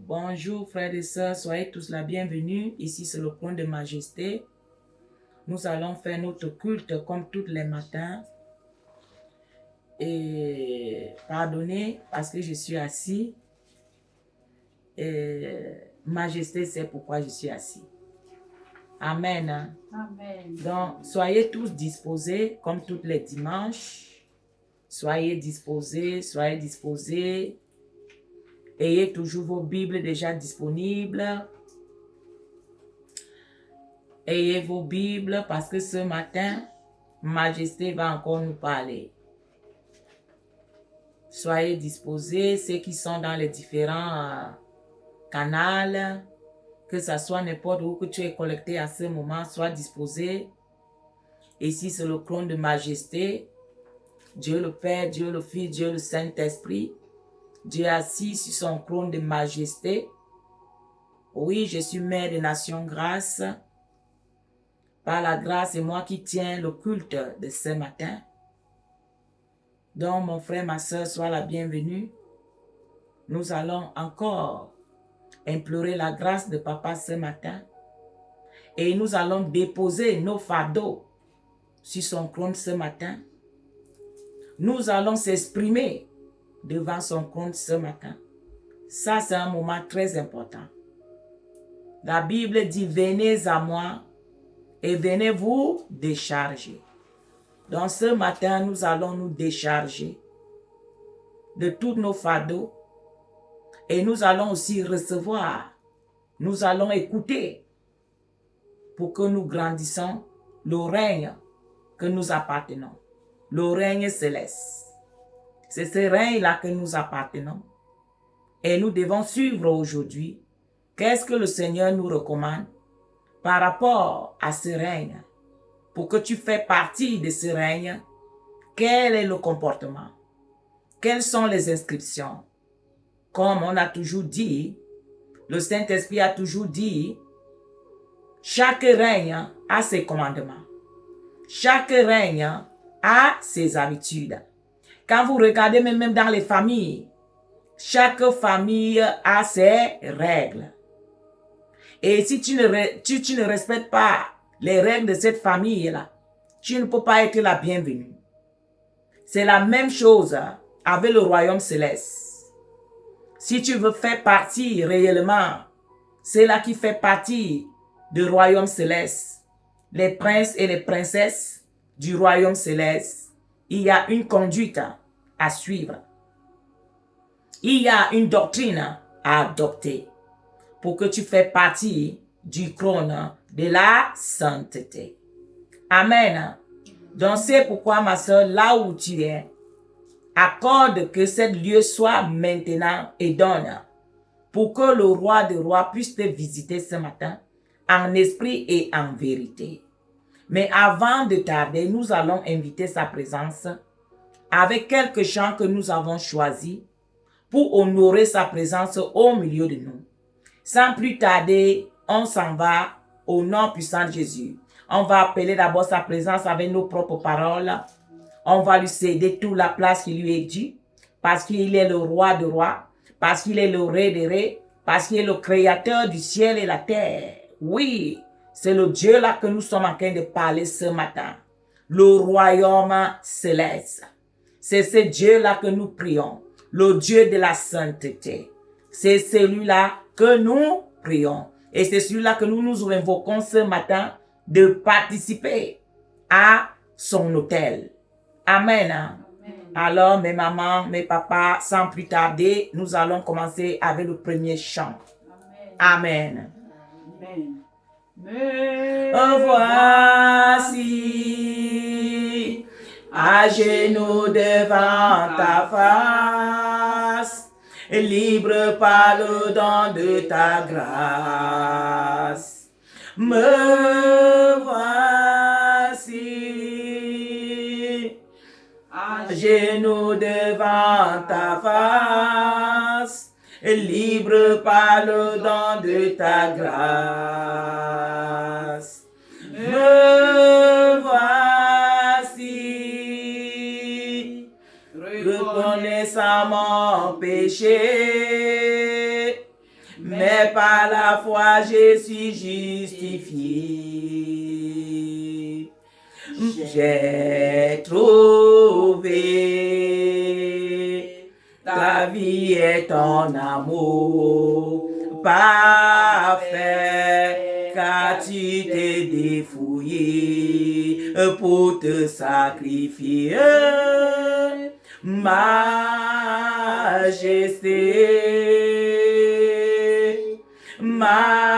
Bonjour frères et sœurs, soyez tous la bienvenue. Ici c'est le Trône de Majesté. Nous allons faire notre culte comme tous les matins. Et pardonnez parce que je suis assis. Et Majesté sait pourquoi je suis assis. Amen. Amen. Donc soyez tous disposés comme tous les dimanches. Soyez disposés, soyez disposés. Ayez toujours vos Bibles déjà disponibles. Ayez vos Bibles parce que ce matin, Majesté va encore nous parler. Soyez disposés, ceux qui sont dans les différents canaux, que ce soit n'importe où que tu es connecté à ce moment, sois disposé. Ici, c'est le trône de Majesté. Dieu le Père, Dieu le Fils, Dieu le Saint-Esprit. Dieu est assis sur son trône de Majesté. Oui, je suis Mère des Nations Grâce. Par la grâce, c'est moi qui tiens le culte de ce matin. Donc, mon frère, ma soeur, sois la bienvenue. Nous allons encore implorer la grâce de Papa ce matin. Et nous allons déposer nos fardeaux sur son trône ce matin. Nous allons s'exprimer devant son trône ce matin. Ça, c'est un moment très important. La Bible dit, venez à moi et venez vous décharger. Donc ce matin, nous allons nous décharger de tous nos fardeaux et nous allons aussi recevoir, nous allons écouter pour que nous grandissons le règne que nous appartenons, le règne céleste. C'est ce règne-là que nous appartenons et nous devons suivre aujourd'hui qu'est-ce que le Seigneur nous recommande par rapport à ce règne. Pour que tu fais partie de ce règne, quel est le comportement? Quelles sont les inscriptions? Comme on a toujours dit, le Saint-Esprit a toujours dit, chaque règne a ses commandements. Chaque règne a ses habitudes. Quand vous regardez même dans les familles, chaque famille a ses règles. Et si tu ne respectes pas les règles de cette famille-là, tu ne peux pas être la bienvenue. C'est la même chose avec le royaume céleste. Si tu veux faire partie réellement, c'est là qui fait partie du royaume céleste. Les princes et les princesses du royaume céleste, il y a une conduite à suivre. Il y a une doctrine à adopter pour que tu fasses partie du trône de la sainteté. Amen. Donc c'est pourquoi ma soeur, là où tu es, accorde que ce lieu soit maintenant et donne pour que le roi des rois puisse te visiter ce matin en esprit et en vérité. Mais avant de tarder, nous allons inviter sa présence avec quelques chants que nous avons choisis pour honorer sa présence au milieu de nous. Sans plus tarder, on s'en va au nom puissant de Jésus. On va appeler d'abord sa présence avec nos propres paroles. On va lui céder toute la place qui lui est due parce qu'il est le roi des rois, parce qu'il est le roi des rois, parce qu'il est le créateur du ciel et la terre. Oui, c'est le Dieu là que nous sommes en train de parler ce matin. Le royaume céleste. C'est ce Dieu là que nous prions. Le Dieu de la sainteté. C'est celui-là que nous prions. Et c'est celui-là que nous invoquons ce matin de participer à son autel. Amen. Amen. Alors, mes mamans, mes papas, sans plus tarder, nous allons commencer avec le premier chant. Amen. Amen. Me voici à genoux devant ta face, libre par le don de ta grâce. Me voici à genoux devant ta face, libre par le don de ta grâce. Me voici, reconnaissant mon péché, mais par la foi je suis justifié. J'ai trouvé, ta vie est ton amour parfait, car tu t'es défouillé pour te sacrifier. Majesté, majesté,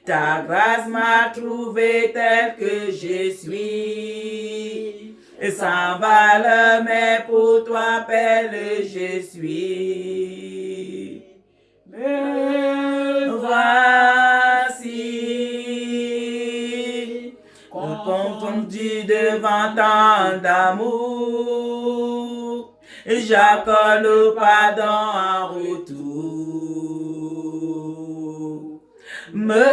ta grâce m'a trouvé tel que je suis. Sans valeur, mais pour toi, Père, je suis. Me voici, confondu devant tant d'amour, j'accorde le pardon en retour. Me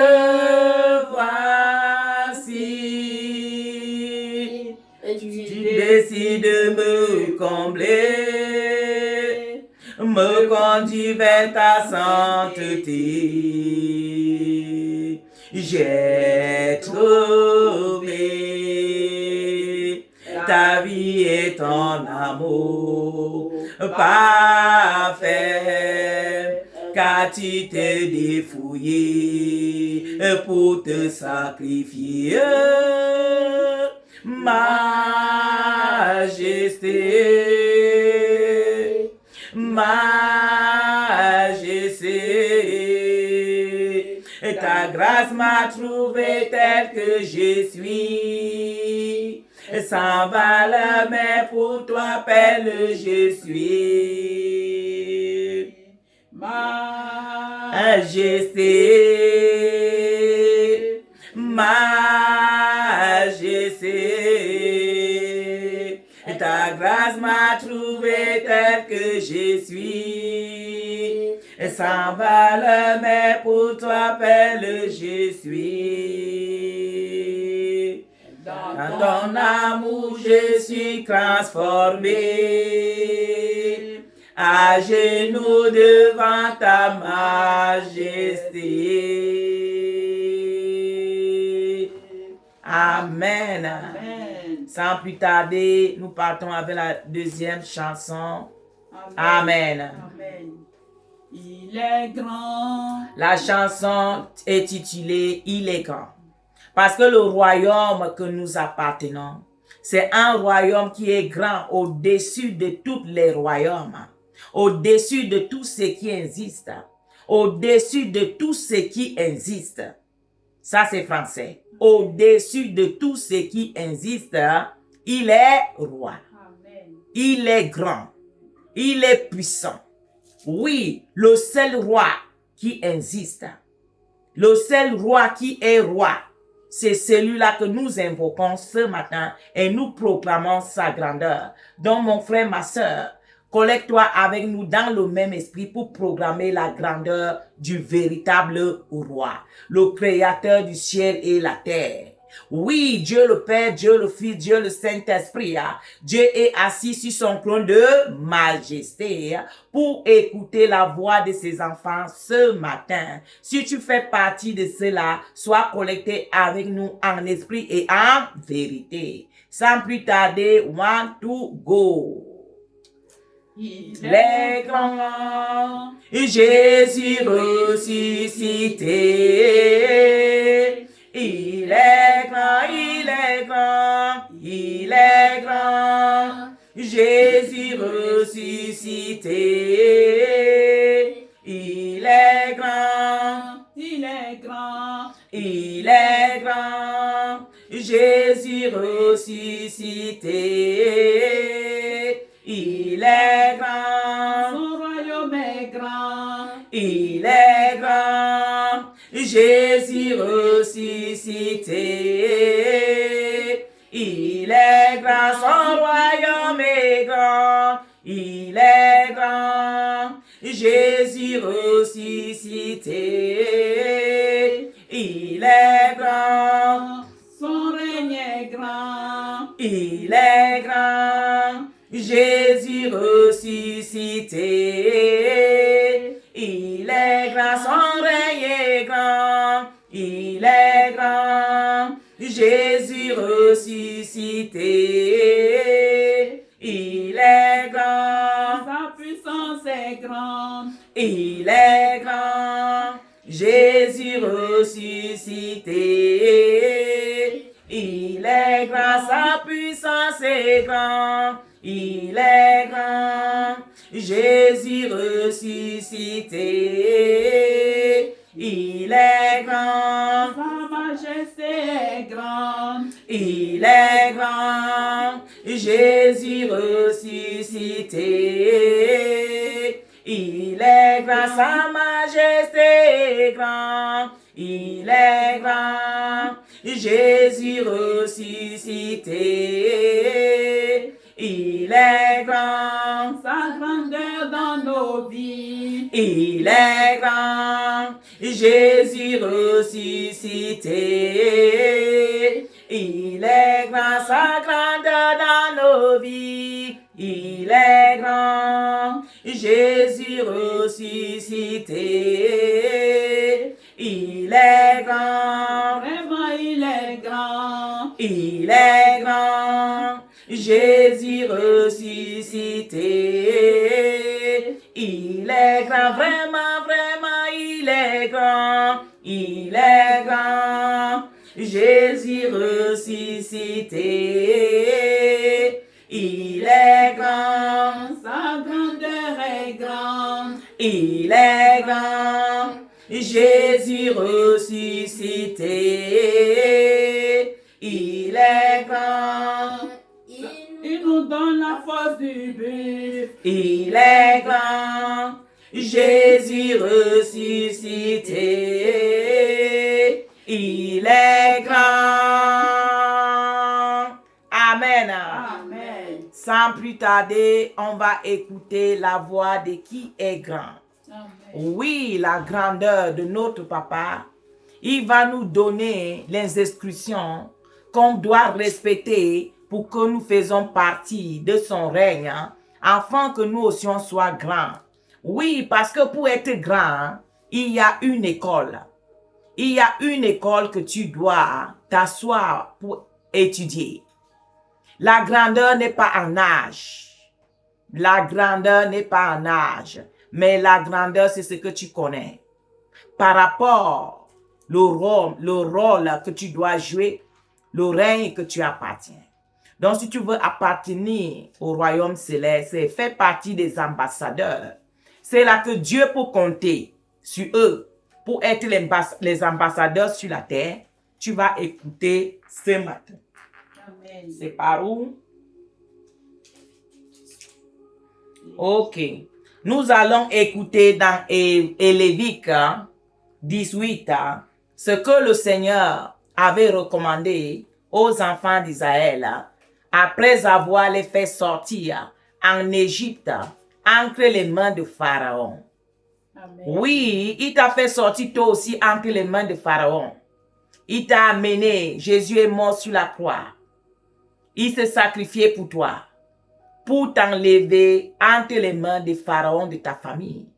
voici, tu décides de me combler, me conduire vers ta sainteté. J'ai trouvé, ta vie et ton amour parfait, car tu t'es défouillé pour te sacrifier. Majesté, majesté, ta grâce m'a trouvé tel que je suis. Sans valeur, mais pour toi, Père, je suis. Majesté, majesté, ta grâce m'a trouvé tel que je suis. Sans valeur, mais pour toi, Père, je suis. Dans ton amour, je suis transformé, à genoux devant ta majesté. Amen. Amen. Sans plus tarder, nous partons avec la deuxième chanson. Amen. Amen. Il est grand. La chanson est titulée Il est grand. Parce que le royaume que nous appartenons, c'est un royaume qui est grand au-dessus de tous les royaumes, au-dessus de tout ce qui existe, au-dessus de tout ce qui existe. Ça, c'est français. Au-dessus de tout ce qui existe, il est roi. Amen. Il est grand. Il est puissant. Oui, le seul roi qui existe, le seul roi qui est roi, c'est celui-là que nous invoquons ce matin et nous proclamons sa grandeur. Donc, mon frère, ma soeur, collecte-toi avec nous dans le même esprit pour proclamer la grandeur du véritable roi, le créateur du ciel et la terre. Oui, Dieu le Père, Dieu le Fils, Dieu le Saint-Esprit, Dieu est assis sur son trône de majesté pour écouter la voix de ses enfants ce matin. Si tu fais partie de cela, sois connecté avec nous en esprit et en vérité. Sans plus tarder, 1, 2, go! Il est grand, Jésus ressuscité. Il est grand, il est grand, il est grand, Jésus ressuscité. Il est grand, il est grand, il est grand, Jésus ressuscité. Il est grand, son royaume est grand, il est grand, Jésus ressuscité. Il est grand, son royaume est grand. Il est grand, Jésus ressuscité. Il est grand, son règne est grand. Il est grand, Jésus ressuscité. Il est grand, son règne est grand. Il est grand. Jésus ressuscité. Il est grand. Sa puissance est grande. Il est grand. Jésus ressuscité. Il est grand, sa puissance est grande. Il est grand. Jésus ressuscité. Il est grand. Sa majesté est grande. Il est grand. Jésus ressuscité. Il est grand, sa majesté est grand. Il est grand. Jésus ressuscité. Il est grand. Sa grandeur dans nos vies. Il est grand. Jésus ressuscité. Il est grand, sa grandeur dans nos vies. Il est grand. Jésus ressuscité. Il est grand. Vraiment, il est grand. Il est grand. Jésus ressuscité. Il est grand, vraiment, vraiment, il est grand. Il est grand. Jésus ressuscité. Il est grand. Sa grandeur est grande. Il est grand. Jésus ressuscité. Il est grand. Il nous donne la force du but. Il est grand. Jésus ressuscité. Il est grand. Amen. Amen. Sans plus tarder, on va écouter la voix de qui est grand. Amen. Oui, la grandeur de notre papa. Il va nous donner les instructions qu'on doit respecter pour que nous faisons partie de son règne, hein, afin que nous aussi on soit grands. Oui, parce que pour être grand, il y a une école. Il y a une école que tu dois t'asseoir pour étudier. La grandeur n'est pas en âge. La grandeur n'est pas en âge. Mais la grandeur, c'est ce que tu connais. Par rapport au rôle que tu dois jouer, le règne que tu appartiens. Donc, si tu veux appartenir au royaume céleste et faire partie des ambassadeurs, c'est là que Dieu peut compter sur eux pour être les ambassadeurs sur la terre. Tu vas écouter ce matin. Amen. C'est par où? Ok. Nous allons écouter dans Lévitique 18 ce que le Seigneur avait recommandé aux enfants d'Israël après avoir les fait sortir en Égypte entre les mains de Pharaon. Amen. Oui, il t'a fait sortir toi aussi entre les mains de Pharaon. Il t'a amené, Jésus est mort sur la croix. Il s'est sacrifié pour toi, pour t'enlever entre les mains des pharaons de ta famille.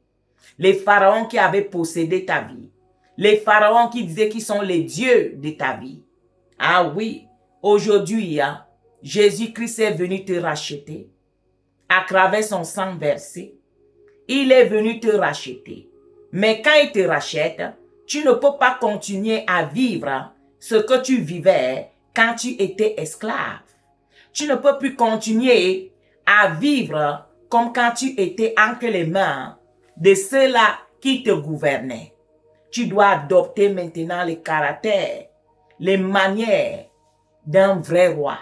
Les pharaons qui avaient possédé ta vie. Les pharaons qui disaient qu'ils sont les dieux de ta vie. Ah oui, aujourd'hui, Jésus-Christ est venu te racheter à travers son sang versé. Il est venu te racheter. Mais quand il te rachète, tu ne peux pas continuer à vivre ce que tu vivais quand tu étais esclave. Tu ne peux plus continuer à vivre comme quand tu étais entre les mains de ceux-là qui te gouvernaient. Tu dois adopter maintenant le caractère, les manières d'un vrai roi,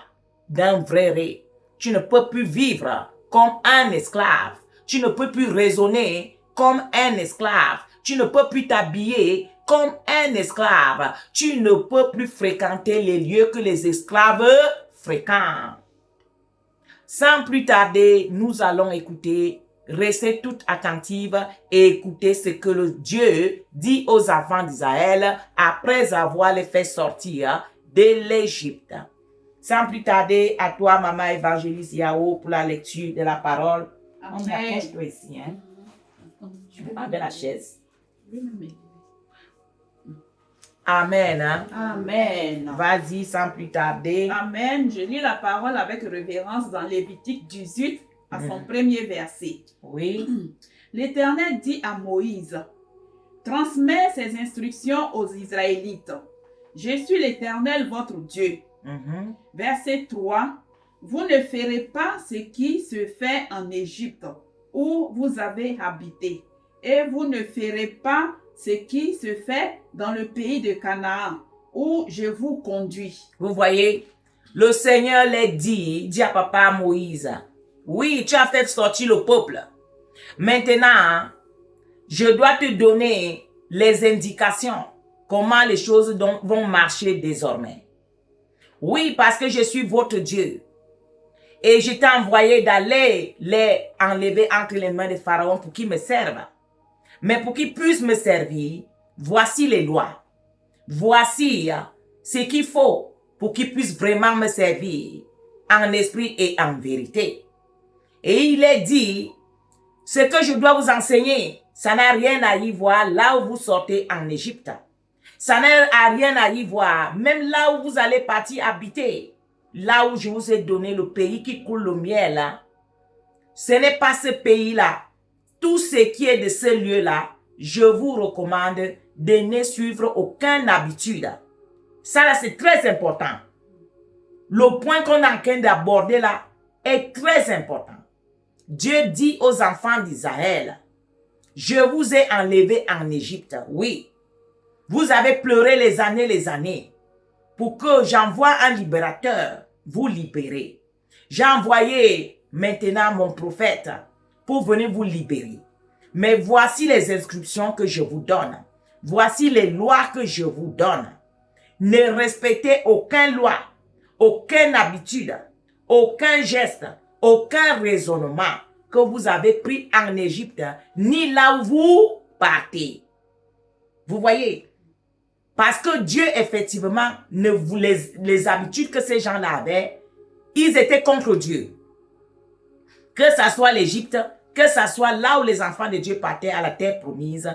d'un vrai roi. Tu ne peux plus vivre comme un esclave. Tu ne peux plus raisonner comme un esclave. Tu ne peux plus t'habiller comme un esclave. Tu ne peux plus fréquenter les lieux que les esclaves fréquentent. Sans plus tarder, nous allons écouter, rester toutes attentives et écouter ce que le Dieu dit aux enfants d'Israël après avoir les fait sortir de l'Égypte. Sans plus tarder, à toi, maman évangéliste Yao, pour la lecture de la parole. On approche-toi ici, hein. Je vais prendre la chaise. Amen, hein. Amen. Vas-y, sans plus tarder. Amen. Je lis la parole avec révérence dans Lévitique 18 à son premier verset. Oui. L'Éternel dit à Moïse, transmets ces instructions aux Israélites. Je suis l'Éternel, votre Dieu. Verset 3. Vous ne ferez pas ce qui se fait en Égypte, où vous avez habité, et vous ne ferez pas ce qui se fait dans le pays de Canaan, où je vous conduis. Vous voyez, le Seigneur l'a dit à papa Moïse, oui, tu as fait sortir le peuple. Maintenant, je dois te donner les indications, comment les choses vont marcher désormais. Oui, parce que je suis votre Dieu. Et je t'ai envoyé d'aller les enlever entre les mains de Pharaon pour qu'ils me servent. Mais pour qu'ils puissent me servir, voici les lois. Voici ce qu'il faut pour qu'ils puissent vraiment me servir en esprit et en vérité. Et il est dit, ce que je dois vous enseigner, ça n'a rien à y voir là où vous sortez en Égypte. Ça n'a rien à y voir, même là où vous allez partir habiter, là où je vous ai donné le pays qui coule le miel, là. Ce n'est pas ce pays-là. Tout ce qui est de ce lieu-là, je vous recommande de ne suivre aucune habitude. Ça, là, c'est très important. Le point qu'on est en train d'aborder là est très important. Dieu dit aux enfants d'Israël, je vous ai enlevé en Égypte, oui. Vous avez pleuré les années, pour que j'envoie un libérateur vous libérer. J'ai envoyé maintenant mon prophète pour venir vous libérer. Mais voici les inscriptions que je vous donne. Voici les lois que je vous donne. Ne respectez aucune loi, aucune habitude, aucun geste, aucun raisonnement que vous avez pris en Égypte, ni là où vous partez. Vous voyez? Parce que Dieu, effectivement, ne voulait les habitudes que ces gens-là avaient, ils étaient contre Dieu. Que ça soit l'Égypte, que ça soit là où les enfants de Dieu partaient à la terre promise,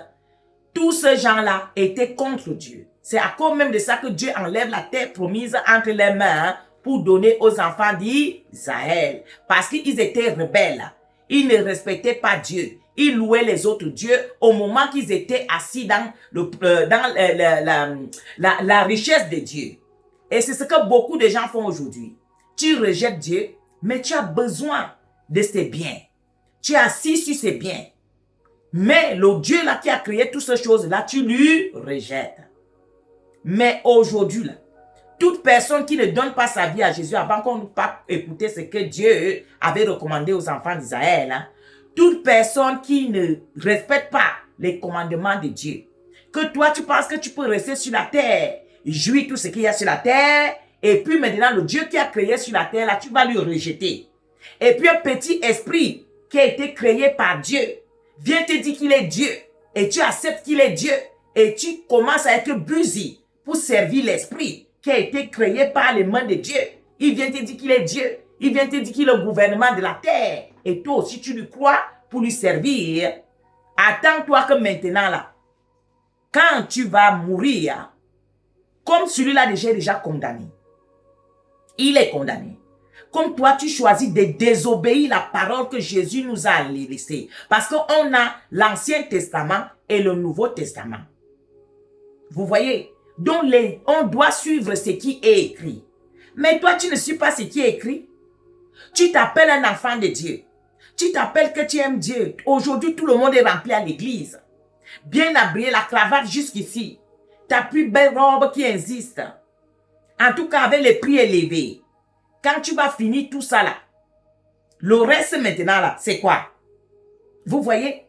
tous ces gens-là étaient contre Dieu. C'est à cause même de ça que Dieu enlève la terre promise entre les mains pour donner aux enfants d'Israël. Parce qu'ils étaient rebelles. Ils ne respectaient pas Dieu. Ils louaient les autres dieux au moment qu'ils étaient assis dans la richesse de Dieu. Et c'est ce que beaucoup de gens font aujourd'hui. Tu rejettes Dieu, mais tu as besoin de ses biens. Tu es assis sur ses biens. Mais le Dieu là qui a créé toutes ces choses-là, tu lui rejettes. Mais aujourd'hui, là, toute personne qui ne donne pas sa vie à Jésus avant qu'on ne pas écouter ce que Dieu avait recommandé aux enfants d'Israël, hein, toute personne qui ne respecte pas les commandements de Dieu, que toi tu penses que tu peux rester sur la terre, jouir tout ce qu'il y a sur la terre, et puis maintenant le Dieu qui a créé sur la terre, là, tu vas lui rejeter. Et puis un petit esprit qui a été créé par Dieu vient te dire qu'il est Dieu, et tu acceptes qu'il est Dieu, et tu commences à être busy pour servir l'esprit qui a été créé par les mains de Dieu. Il vient te dire qu'il est Dieu, il vient te dire qu'il est le gouvernement de la terre, et toi aussi tu lui crois pour lui servir. Attends-toi que maintenant là, quand tu vas mourir, comme celui-là déjà condamné, il est condamné. Comme toi, tu choisis de désobéir la parole que Jésus nous a laissée. Parce qu'on a l'Ancien Testament et le Nouveau Testament. Vous voyez? Donc, on doit suivre ce qui est écrit. Mais toi, tu ne suis pas ce qui est écrit. Tu t'appelles un enfant de Dieu. Tu t'appelles que tu aimes Dieu. Aujourd'hui, tout le monde est rempli à l'église. Bien habillé, la cravate jusqu'ici. Ta plus belle robe qui existe. En tout cas, avec les prix élevés. Quand tu vas finir tout ça là, le reste maintenant là, c'est quoi? Vous voyez?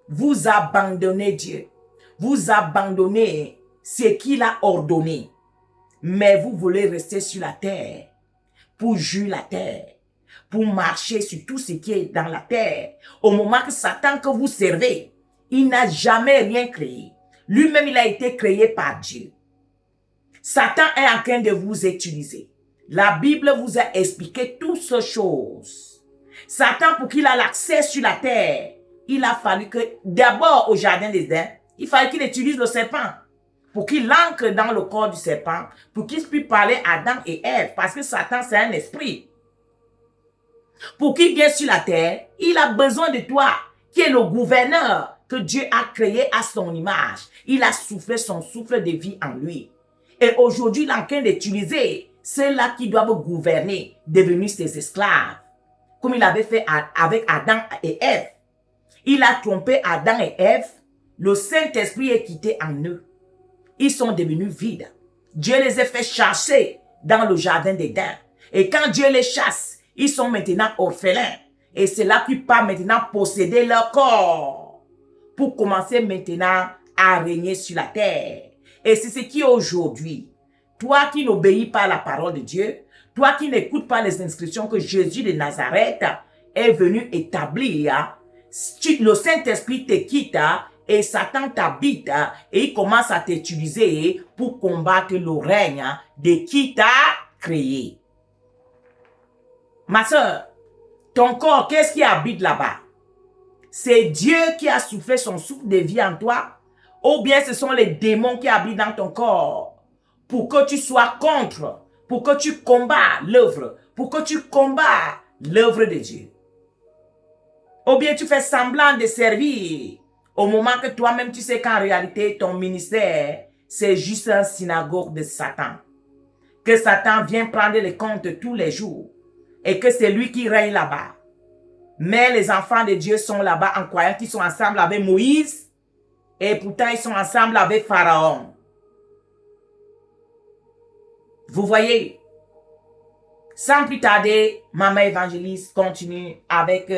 Vous abandonnez Dieu. Vous abandonnez ce qu'il a ordonné. Mais vous voulez rester sur la terre, pour jouir la terre, pour marcher sur tout ce qui est dans la terre. Au moment que Satan que vous servez, il n'a jamais rien créé. Lui-même, il a été créé par Dieu. Satan est en train de vous utiliser. La Bible vous a expliqué toutes ces choses. Satan, pour qu'il ait l'accès sur la terre, il a fallu que, d'abord au jardin d'Éden, il fallait qu'il utilise le serpent pour qu'il entre dans le corps du serpent, pour qu'il puisse parler à Adam et Ève, parce que Satan, c'est un esprit. Pour qu'il vienne sur la terre, il a besoin de toi, qui est le gouverneur que Dieu a créé à son image. Il a soufflé son souffle de vie en lui. Et aujourd'hui, il est en train d'utiliser ceux-là qui doivent gouverner, devenus ses esclaves, comme il avait fait avec Adam et Ève. Il a trompé Adam et Ève. Le Saint-Esprit est quitté en eux. Ils sont devenus vides. Dieu les a fait chasser dans le jardin d'Éden. Et quand Dieu les chasse, ils sont maintenant orphelins. Et c'est là qu'ils peuvent maintenant posséder leur corps pour commencer maintenant à régner sur la terre. Et c'est ce qui aujourd'hui, toi qui n'obéis pas à la parole de Dieu, toi qui n'écoutes pas les instructions que Jésus de Nazareth est venu établir, le Saint-Esprit te quitte et Satan t'habite et il commence à t'utiliser pour combattre le règne de qui t'a créé. Ma soeur, ton corps, qu'est-ce qui habite là-bas? C'est Dieu qui a soufflé son souffle de vie en toi, ou bien ce sont les démons qui habitent dans ton corps pour que tu sois contre, pour que tu combats l'œuvre, pour que tu combats l'œuvre de Dieu. Ou bien tu fais semblant de servir au moment que toi-même tu sais qu'en réalité ton ministère c'est juste une synagogue de Satan. Que Satan vient prendre les comptes tous les jours et que c'est lui qui règne là-bas. Mais les enfants de Dieu sont là-bas en croyant qu'ils sont ensemble avec Moïse et pourtant ils sont ensemble avec Pharaon. Vous voyez? Sans plus tarder, Maman Évangéliste continue avec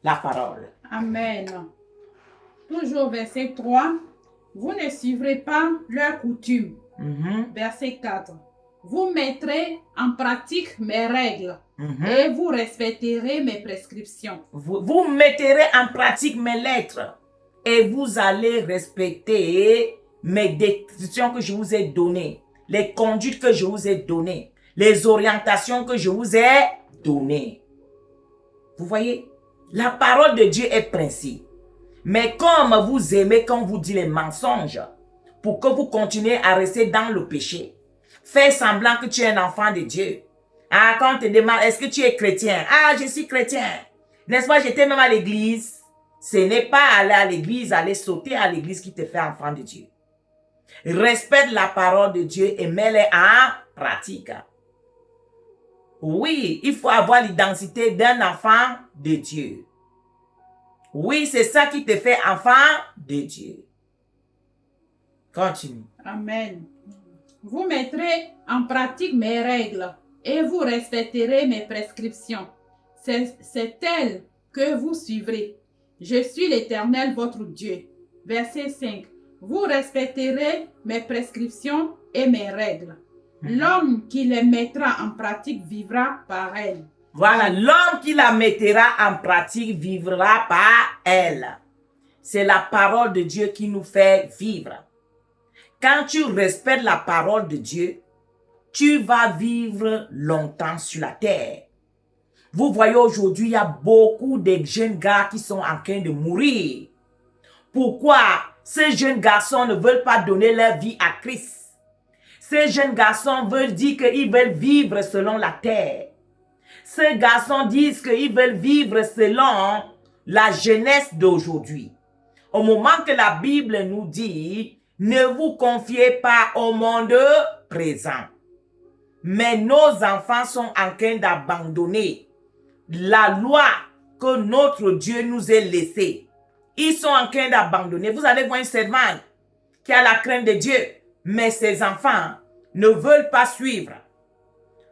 la parole. Amen. Toujours verset 3. Vous ne suivrez pas leurs coutumes. Verset 4. Vous mettrez en pratique mes règles et vous respecterez mes prescriptions. Vous mettrez en pratique mes lettres et vous allez respecter mes décisions que je vous ai données, les conduites que je vous ai données, les orientations que je vous ai données. Vous voyez? La parole de Dieu est principe. Mais comme vous aimez quand vous dites les mensonges, pour que vous continuez à rester dans le péché, fais semblant que tu es un enfant de Dieu. Ah, quand on te demande, est-ce que tu es chrétien? Ah, je suis chrétien. N'est-ce pas, j'étais même à l'église. Ce n'est pas aller à l'église, aller sauter à l'église qui te fait enfant de Dieu. Respecte la parole de Dieu et mets-les en pratique. Oui, il faut avoir l'identité d'un enfant de Dieu. Oui, c'est ça qui te fait enfant de Dieu. Continue. Amen. Vous mettrez en pratique mes règles et vous respecterez mes prescriptions. C'est elles que vous suivrez. Je suis l'Éternel, votre Dieu. Verset 5. Vous respecterez mes prescriptions et mes règles. L'homme qui les mettra en pratique vivra par elles. Voilà, l'homme qui la mettra en pratique vivra par elle. C'est la parole de Dieu qui nous fait vivre. Quand tu respectes la parole de Dieu, tu vas vivre longtemps sur la terre. Vous voyez aujourd'hui, il y a beaucoup de jeunes gars qui sont en train de mourir. Pourquoi ces jeunes garçons ne veulent pas donner leur vie à Christ? Ces jeunes garçons veulent dire qu'ils veulent vivre selon la terre. Ces garçons disent qu'ils veulent vivre selon la jeunesse d'aujourd'hui. Au moment que la Bible nous dit, ne vous confiez pas au monde présent. Mais nos enfants sont en train d'abandonner la loi que notre Dieu nous a laissée. Ils sont en train d'abandonner. Vous allez voir une servante qui a la crainte de Dieu, mais ses enfants ne veulent pas suivre.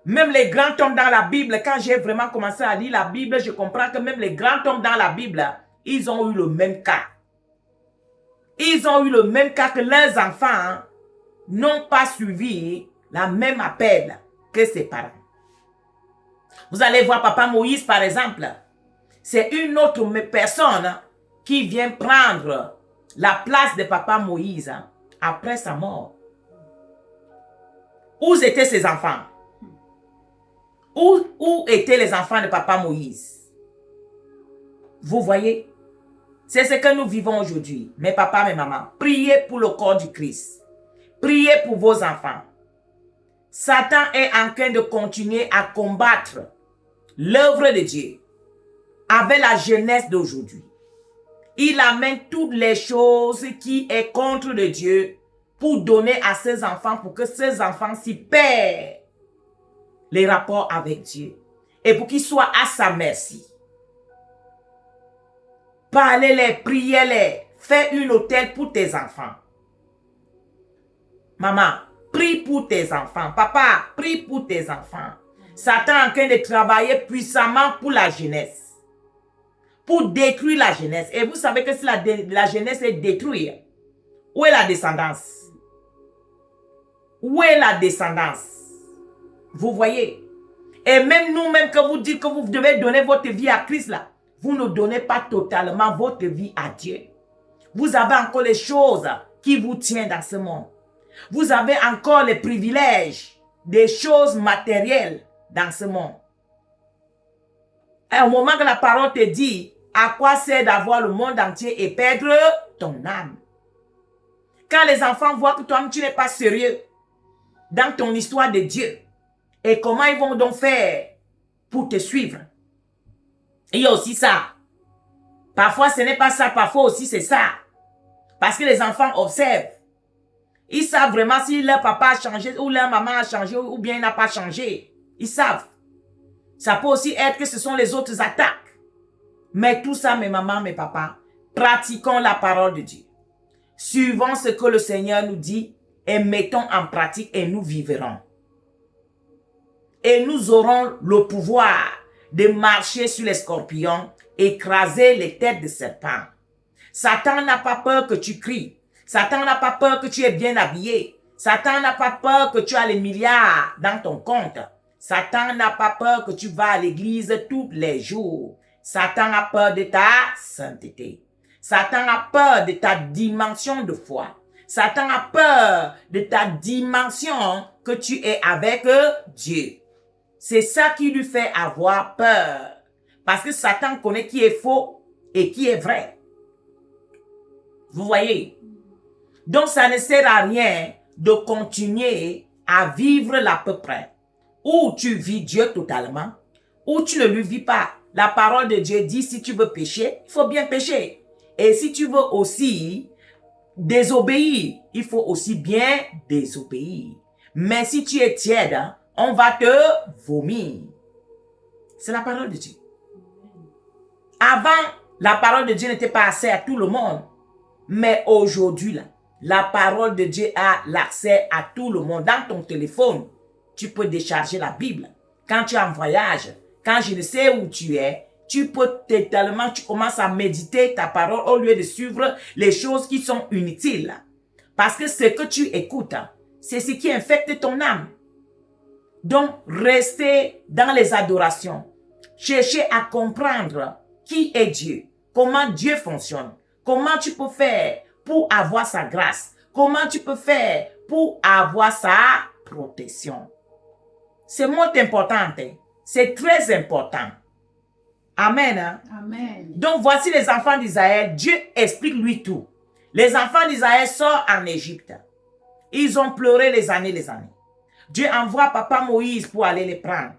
Même les grands hommes dans la Bible, quand j'ai vraiment commencé à lire la Bible, je comprends que même les grands hommes dans la Bible, ils ont eu le même cas. Ils ont eu le même cas que leurs enfants n'ont pas suivi la même appel que ses parents. Vous allez voir Papa Moïse par exemple. C'est une autre personne qui vient prendre la place de Papa Moïse après sa mort. Où étaient ses enfants? Où étaient les enfants de papa Moïse? Vous voyez? C'est ce que nous vivons aujourd'hui. Mes papas, mes mamans, priez pour le corps du Christ. Priez pour vos enfants. Satan est en train de continuer à combattre l'œuvre de Dieu avec la jeunesse d'aujourd'hui. Il amène toutes les choses qui sont contre le Dieu pour donner à ses enfants, pour que ses enfants s'y perdent les rapports avec Dieu et pour qu'ils soient à sa merci. Parlez-les, priez-les, fais une autel pour tes enfants. Maman, prie pour tes enfants. Papa, prie pour tes enfants. Satan est en train de travailler puissamment pour la jeunesse. Pour détruire la jeunesse. Et vous savez que si la jeunesse est détruite, où est la descendance? Où est la descendance? Vous voyez? Et même nous-mêmes, que vous dites que vous devez donner votre vie à Christ là, vous ne donnez pas totalement votre vie à Dieu. Vous avez encore les choses qui vous tiennent dans ce monde. Vous avez encore les privilèges des choses matérielles dans ce monde. Et au moment que la parole te dit, à quoi sert d'avoir le monde entier et perdre ton âme? Quand les enfants voient que toi, tu n'es pas sérieux dans ton histoire de Dieu, et comment ils vont donc faire pour te suivre? Il y a aussi ça. Parfois, ce n'est pas ça. Parfois aussi, c'est ça. Parce que les enfants observent. Ils savent vraiment si leur papa a changé ou leur maman a changé ou bien il n'a pas changé. Ils savent. Ça peut aussi être que ce sont les autres attaques. Mais tout ça, mes mamans, mes papas, pratiquons la parole de Dieu. Suivons ce que le Seigneur nous dit et mettons en pratique et nous vivrons. Et nous aurons le pouvoir de marcher sur les scorpions, écraser les têtes de serpents. Satan n'a pas peur que tu cries. Satan n'a pas peur que tu es bien habillé. Satan n'a pas peur que tu as les milliards dans ton compte. Satan n'a pas peur que tu vas à l'église tous les jours. Satan a peur de ta sainteté. Satan a peur de ta dimension de foi. Satan a peur de ta dimension que tu es avec Dieu. C'est ça qui lui fait avoir peur. Parce que Satan connaît qui est faux et qui est vrai. Vous voyez? Donc, ça ne sert à rien de continuer à vivre l'à peu près. Ou tu vis Dieu totalement, ou tu ne lui vis pas. La parole de Dieu dit, si tu veux pécher, il faut bien pécher. Et si tu veux aussi désobéir, il faut aussi bien désobéir. Mais si tu es tiède, on va te vomir. C'est la parole de Dieu. Avant, la parole de Dieu n'était pas assez à tout le monde. Mais aujourd'hui, là, la parole de Dieu a l'accès à tout le monde. Dans ton téléphone, tu peux décharger la Bible. Quand tu es en voyage, quand je ne sais où tu es, tu peux totalement, tu commences à méditer ta parole au lieu de suivre les choses qui sont inutiles. Parce que ce que tu écoutes, c'est ce qui infecte ton âme. Donc, restez dans les adorations. Cherchez à comprendre qui est Dieu, comment Dieu fonctionne, comment tu peux faire pour avoir sa grâce, comment tu peux faire pour avoir sa protection. C'est moins important, c'est très important. Amen. Amen. Donc, voici les enfants d'Israël. Dieu explique lui tout. Les enfants d'Israël sortent en Égypte. Ils ont pleuré les années. Dieu envoie papa Moïse pour aller les prendre.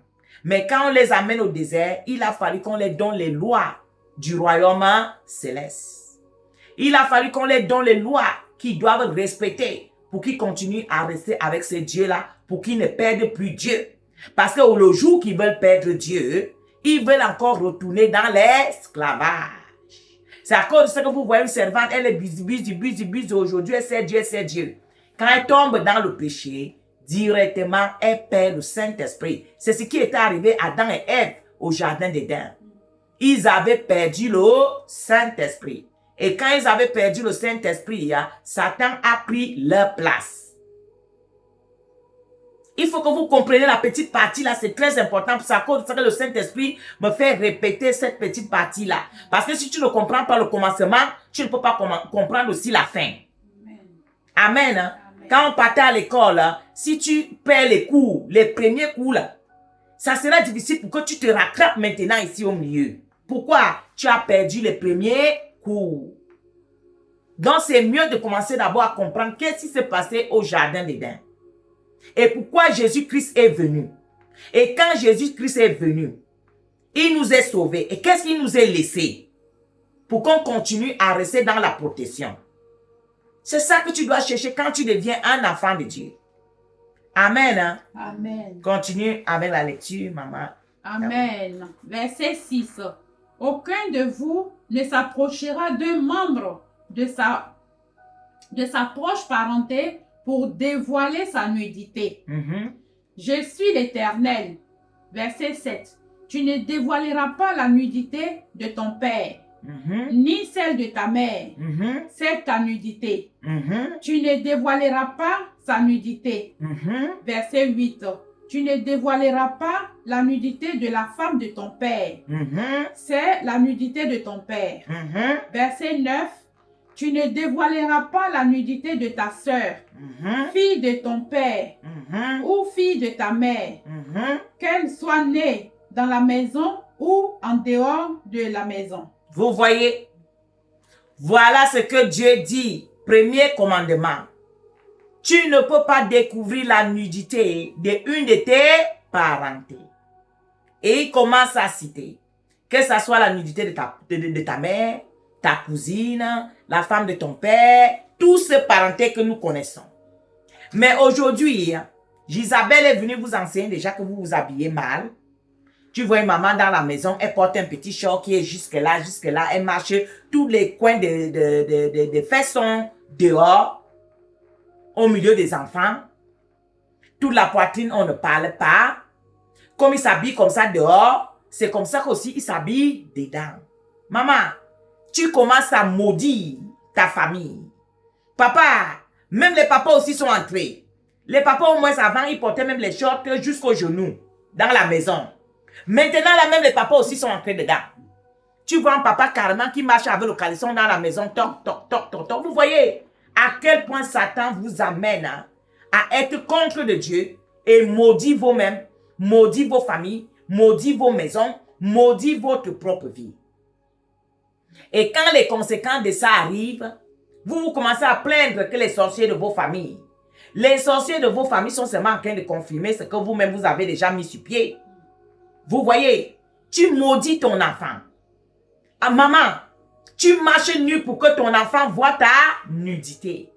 Mais quand on les amène au désert, il a fallu qu'on les donne les lois du royaume céleste. Il a fallu qu'on les donne les lois qu'ils doivent respecter pour qu'ils continuent à rester avec ce Dieu-là, pour qu'ils ne perdent plus Dieu. Parce que le jour qu'ils veulent perdre Dieu, ils veulent encore retourner dans l'esclavage. C'est à cause de ça que vous voyez une servante, elle est busy aujourd'hui, elle sait Dieu. Quand elle tombe dans le péché, directement, elle perd le Saint-Esprit. C'est ce qui est arrivé à Adam et Ève au jardin d'Éden. Ils avaient perdu le Saint-Esprit. Et quand ils avaient perdu le Saint-Esprit, Satan a pris leur place. Il faut que vous compreniez la petite partie-là, c'est très important. C'est à cause de ça que le Saint-Esprit me fait répéter cette petite partie-là. Parce que si tu ne comprends pas le commencement, tu ne peux pas comprendre aussi la fin. Amen. Amen. Quand on partait à l'école, si tu perds les cours, les premiers cours, là, Ça sera difficile pour que tu te rattrapes maintenant ici au milieu. Pourquoi? Tu as perdu les premiers cours. Donc, c'est mieux de commencer d'abord à comprendre qu'est-ce qui s'est passé au jardin d'Éden. Et pourquoi Jésus-Christ est venu. Et quand Jésus-Christ est venu, il nous est sauvés. Et qu'est-ce qu'il nous est laissé? Pour qu'on continue à rester dans la protection. C'est ça que tu dois chercher quand tu deviens un enfant de Dieu. Amen. Hein? Amen. Continue avec la lecture, maman. Amen. Verset 6. Aucun de vous ne s'approchera d'un membre de sa proche parenté pour dévoiler sa nudité. Je suis l'Éternel. Verset 7. Tu ne dévoileras pas la nudité de ton père, ni celle de ta mère. C'est ta nudité. Tu ne dévoileras pas sa nudité. Verset 8. Tu ne dévoileras pas la nudité de la femme de ton père. C'est la nudité de ton père. Verset 9. Tu ne dévoileras pas la nudité de ta sœur, fille de ton père ou fille de ta mère, qu'elle soit née dans la maison ou en dehors de la maison. Vous voyez, voilà ce que Dieu dit. Premier commandement. Tu ne peux pas découvrir la nudité d'une de tes parentés. Et il commence à citer que ce soit la nudité de ta mère, ta cousine, la femme de ton père, tous ces parentés que nous connaissons. Mais aujourd'hui, Isabelle est venue vous enseigner déjà que vous vous habillez mal. Tu vois une maman dans la maison, elle porte un petit short qui est jusque là, elle marche, tous les coins de fesses sont dehors, au milieu des enfants. Toute la poitrine, on ne parle pas. Comme il s'habille comme ça dehors, c'est comme ça qu'aussi il s'habille dedans. Maman, tu commences à maudire ta famille. Papa, même les papas aussi sont entrés. Les papas au moins avant, ils portaient même les shorts jusqu'aux genoux dans la maison. Maintenant, là même les papas aussi sont entrés dedans. Tu vois un papa carrément qui marche avec le caleçon dans la maison. Toc, toc, toc, toc, toc. Vous voyez à quel point Satan vous amène à être contre de Dieu et maudit vous-même, maudit vos familles, maudit vos maisons, maudit votre propre vie. Et quand les conséquences de ça arrivent, vous commencez à plaindre que les sorciers de vos familles. Les sorciers de vos familles sont seulement en train de confirmer ce que vous-même vous avez déjà mis sur pied. Vous voyez, tu maudis ton enfant. Ah, maman, tu marches nu pour que ton enfant voit ta nudité.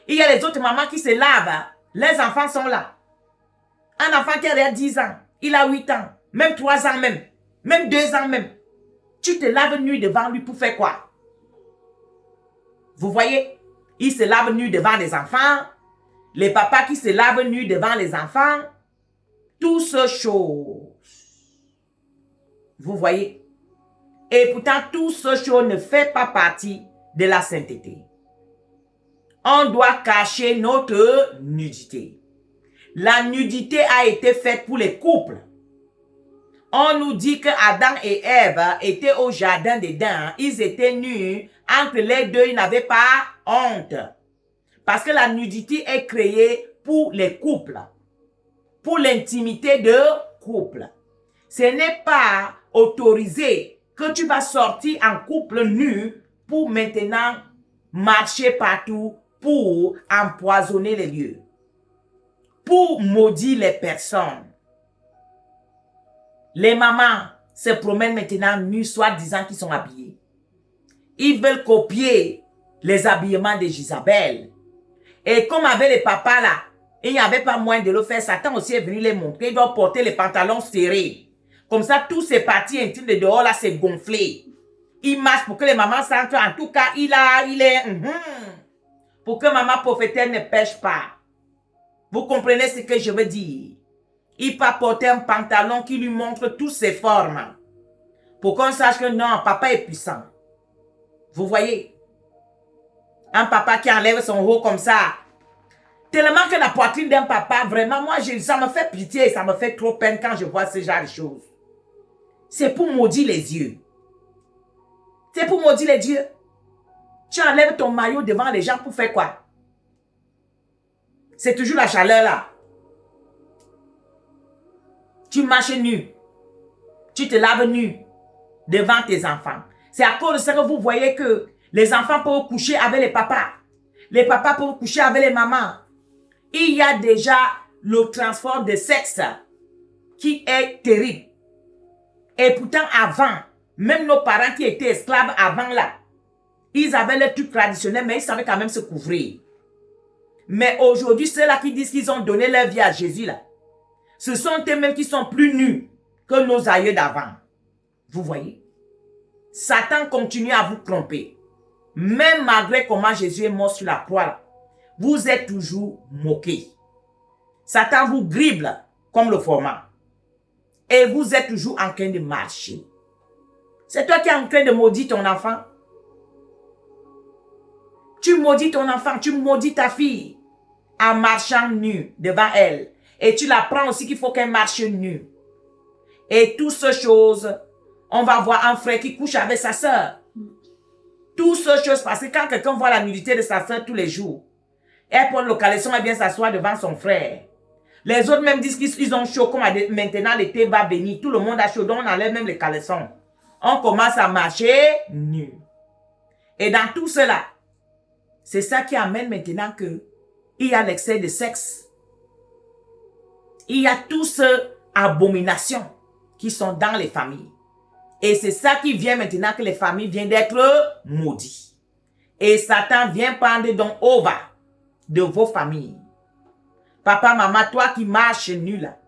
Il y a les autres mamans qui se lavent. Les enfants sont là. Un enfant qui a 10 ans, il a 8 ans, même 3 ans même 2 ans même. Tu te laves nu devant lui pour faire quoi? Vous voyez, il se lave nu devant les enfants. Les papas qui se lavent nu devant les enfants. Toutes ces choses. Vous voyez? Et pourtant, toutes ces choses ne font pas partie de la sainteté. On doit cacher notre nudité. La nudité a été faite pour les couples. On nous dit que Adam et Ève étaient au jardin d'Éden. Ils étaient nus. Entre les deux, ils n'avaient pas honte. Parce que la nudité est créée pour les couples. Pour l'intimité de couple. Ce n'est pas autorisé que tu vas sortir en couple nu pour maintenant marcher partout, pour empoisonner les lieux, pour maudire les personnes. Les mamans se promènent maintenant nues, soi-disant qu'ils sont habillés. Ils veulent copier les habillements de Jézabel. Et comme avec les papas là, il n'y avait pas moyen de le faire. Satan aussi est venu les montrer. Ils doivent porter les pantalons serrés. Comme ça, tous ces parties intimes de dehors là, c'est gonflé. Il marche pour que les mamans sentent. En tout cas, il est... pour que maman prophétesse ne pêche pas. Vous comprenez ce que je veux dire? Il peut porter un pantalon qui lui montre toutes ses formes. Pour qu'on sache que non, papa est puissant. Vous voyez? Un papa qui enlève son haut comme ça. Tellement que la poitrine d'un papa, vraiment, moi, ça me fait pitié et ça me fait trop peine quand je vois ce genre de choses. C'est pour maudire les yeux. C'est pour maudire les yeux. Tu enlèves ton maillot devant les gens pour faire quoi? C'est toujours la chaleur là. Tu marches nu. Tu te laves nu devant tes enfants. C'est à cause de ça que vous voyez que les enfants peuvent coucher avec les papas. Les papas peuvent coucher avec les mamans. Il y a déjà le transfert de sexe qui est terrible. Et pourtant avant, même nos parents qui étaient esclaves avant là, ils avaient le truc traditionnel, mais ils savaient quand même se couvrir. Mais aujourd'hui, ceux-là qui disent qu'ils ont donné leur vie à Jésus là, ce sont eux-mêmes qui sont plus nus que nos aïeux d'avant. Vous voyez? Satan continue à vous tromper. Même malgré comment Jésus est mort sur la croix, là, vous êtes toujours moqués. Satan vous dribble comme le format. Et vous êtes toujours en train de marcher. C'est toi qui es en train de maudire ton enfant. Tu maudis ton enfant, tu maudis ta fille en marchant nue devant elle. Et tu l'apprends aussi qu'il faut qu'elle marche nue. Et toutes ces choses, on va voir un frère qui couche avec sa sœur. Toutes ces choses, parce que quand quelqu'un voit la nudité de sa sœur tous les jours, elle prend le caleçon et vient s'asseoir devant son frère. Les autres même disent qu'ils ont chaud, comme maintenant l'été va venir. Tout le monde a chaud, donc on enlève même les caleçons. On commence à marcher nu. Et dans tout cela, c'est ça qui amène maintenant que il y a l'excès de sexe. Il y a toutes ces abominations qui sont dans les familles. Et c'est ça qui vient maintenant que les familles viennent d'être maudites. Et Satan vient prendre donc over de vos familles. Papa, maman, toi qui marches nu là,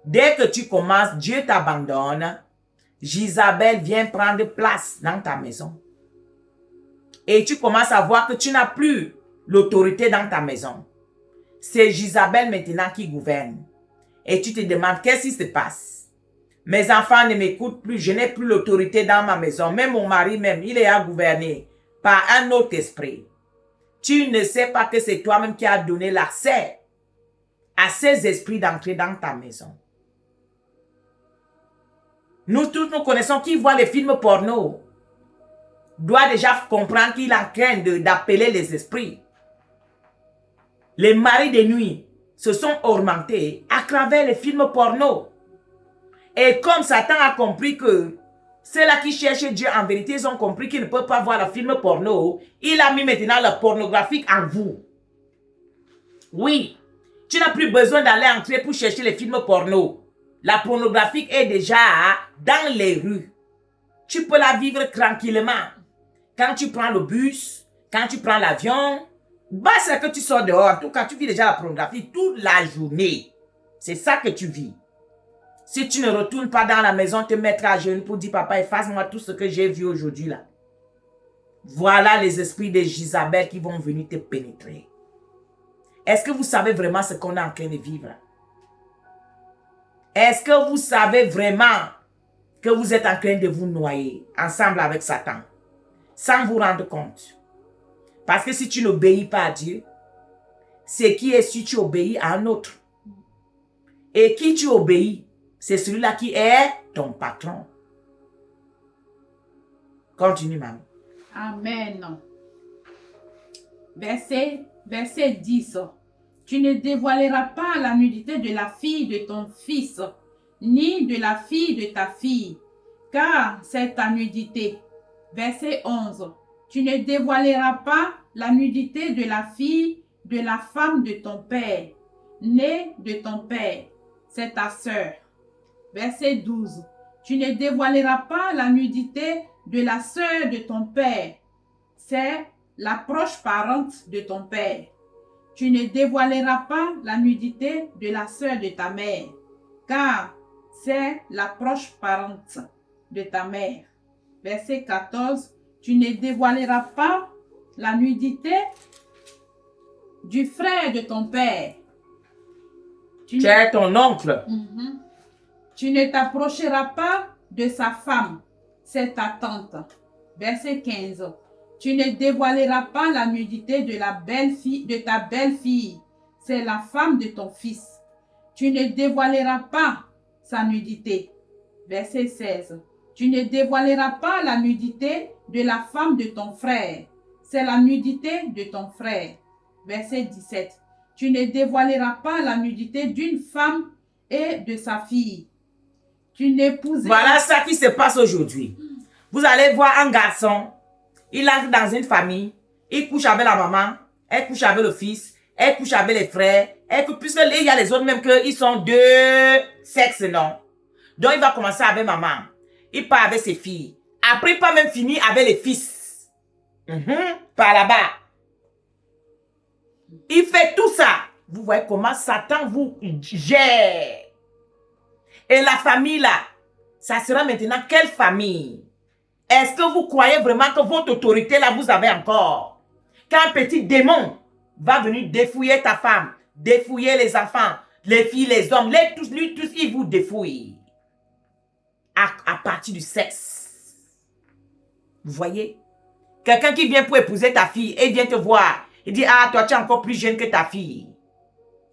dès que tu commences, Dieu t'abandonne. Jézabel vient prendre place dans ta maison. Et tu commences à voir que tu n'as plus l'autorité dans ta maison. C'est Jézabel maintenant qui gouverne. Et tu te demandes qu'est-ce qui se passe. Mes enfants ne m'écoutent plus, je n'ai plus l'autorité dans ma maison. Même mon mari même, il est à gouverner par un autre esprit. Tu ne sais pas que c'est toi-même qui as donné l'accès à ces esprits d'entrer dans ta maison. Nous tous, nous connaissons qui voit les films porno. Doit déjà comprendre qu'il est en train d'appeler les esprits. Les maris de nuit se sont augmentés à travers les films porno. Et comme Satan a compris que ceux-là qui cherchent Dieu en vérité, ils ont compris qu'ils ne peuvent pas voir le film porno, il a mis maintenant le pornographique en vous. Oui, tu n'as plus besoin d'aller entrer pour chercher les films porno. La pornographique est déjà dans les rues. Tu peux la vivre tranquillement. Quand tu prends le bus, quand tu prends l'avion, c'est que tu sors dehors. En tout cas, tu vis déjà la pornographie toute la journée. C'est ça que tu vis. Si tu ne retournes pas dans la maison, te mettre à genoux pour dire, papa, efface-moi tout ce que j'ai vu aujourd'hui là. Voilà les esprits de Jézabel qui vont venir te pénétrer. Est-ce que vous savez vraiment ce qu'on est en train de vivre? Est-ce que vous savez vraiment que vous êtes en train de vous noyer ensemble avec Satan, sans vous rendre compte? Parce que si tu n'obéis pas à Dieu, c'est qui est si tu obéis à un autre. Et qui tu obéis, c'est celui-là qui est ton patron. Continue, maman. Amen. Verset 10. Tu ne dévoileras pas la nudité de la fille de ton fils, ni de la fille de ta fille, car c'est ta nudité. Verset 11. Tu ne dévoileras pas la nudité de la fille de la femme de ton père, née de ton père, c'est ta sœur. Verset 12. Tu ne dévoileras pas la nudité de la sœur de ton père, c'est la proche parente de ton père. Tu ne dévoileras pas la nudité de la sœur de ta mère, car c'est la proche parente de ta mère. Verset 14. Tu ne dévoileras pas la nudité du frère de ton père. Tu es ton oncle. Tu ne t'approcheras pas de sa femme, c'est ta tante. Verset 15. Tu ne dévoileras pas la nudité de la belle-fille de ta belle-fille, c'est la femme de ton fils. Tu ne dévoileras pas sa nudité. Verset 16. Tu ne dévoileras pas la nudité de la femme de ton frère, c'est la nudité de ton frère. Verset 17. Tu ne dévoileras pas la nudité d'une femme et de sa fille. Tu n'épousais... Voilà ça qui se passe aujourd'hui. Vous allez voir un garçon, il entre dans une famille, il couche avec la maman, elle couche avec le fils, elle couche avec les frères, puisque il y a les autres même qu'ils sont deux sexes, non? Donc il va commencer avec maman, il part avec ses filles, après il pas même fini avec les fils. Par là-bas. Il fait tout ça. Vous voyez comment Satan vous gère. Et la famille là, ça sera maintenant quelle famille? Est-ce que vous croyez vraiment que votre autorité là vous avez encore? Qu'un petit démon va venir défouiller ta femme, défouiller les enfants, les filles, les hommes, tous, il vous défouille. À partir du sexe. Vous voyez? Quelqu'un qui vient pour épouser ta fille et vient te voir. Il dit, ah, toi tu es encore plus jeune que ta fille.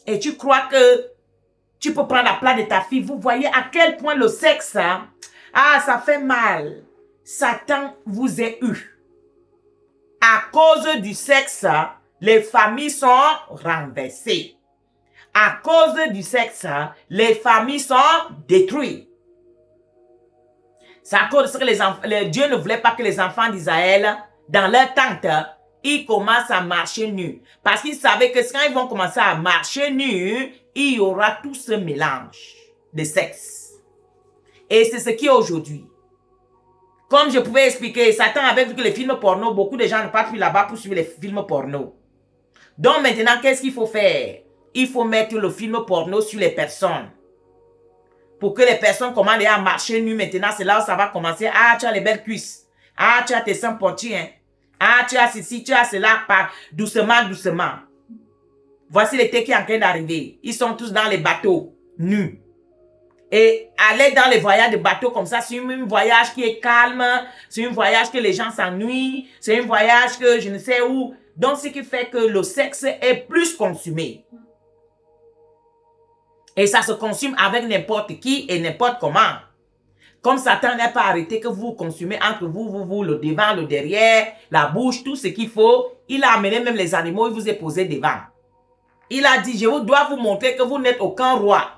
Et tu crois que tu peux prendre la place de ta fille. Vous voyez à quel point le sexe, hein? Ah, ça fait mal. Satan vous a eu. À cause du sexe, les familles sont renversées. À cause du sexe, les familles sont détruites. C'est à cause de ce que Dieu ne voulait pas que les enfants d'Israël, dans leur tente, ils commencent à marcher nus. Parce qu'ils savaient que quand ils vont commencer à marcher nus, il y aura tout ce mélange de sexe. Et c'est ce qui est aujourd'hui. Comme je pouvais expliquer, Satan avait vu que les films porno, beaucoup de gens ne partent plus là-bas pour suivre les films porno. Donc maintenant, qu'est-ce qu'il faut faire? Il faut mettre le film porno sur les personnes. Pour que les personnes commencent à marcher nues maintenant, c'est là où ça va commencer. Ah, tu as les belles cuisses. Ah, tu as tes seins pointus, hein. Ah, tu as ceci, tu as cela, doucement, doucement. Voici l'été qui est en train d'arriver. Ils sont tous dans les bateaux, nus. Et aller dans les voyages de bateaux comme ça, c'est un voyage qui est calme, c'est un voyage que les gens s'ennuient, c'est un voyage que je ne sais où. Donc, ce qui fait que le sexe est plus consumé. Et ça se consume avec n'importe qui et n'importe comment. Comme Satan n'est pas arrêté que vous consumez entre vous, le devant, le derrière, la bouche, tout ce qu'il faut, il a amené même les animaux, il vous est posé devant. Il a dit, je dois vous montrer que vous n'êtes aucun roi.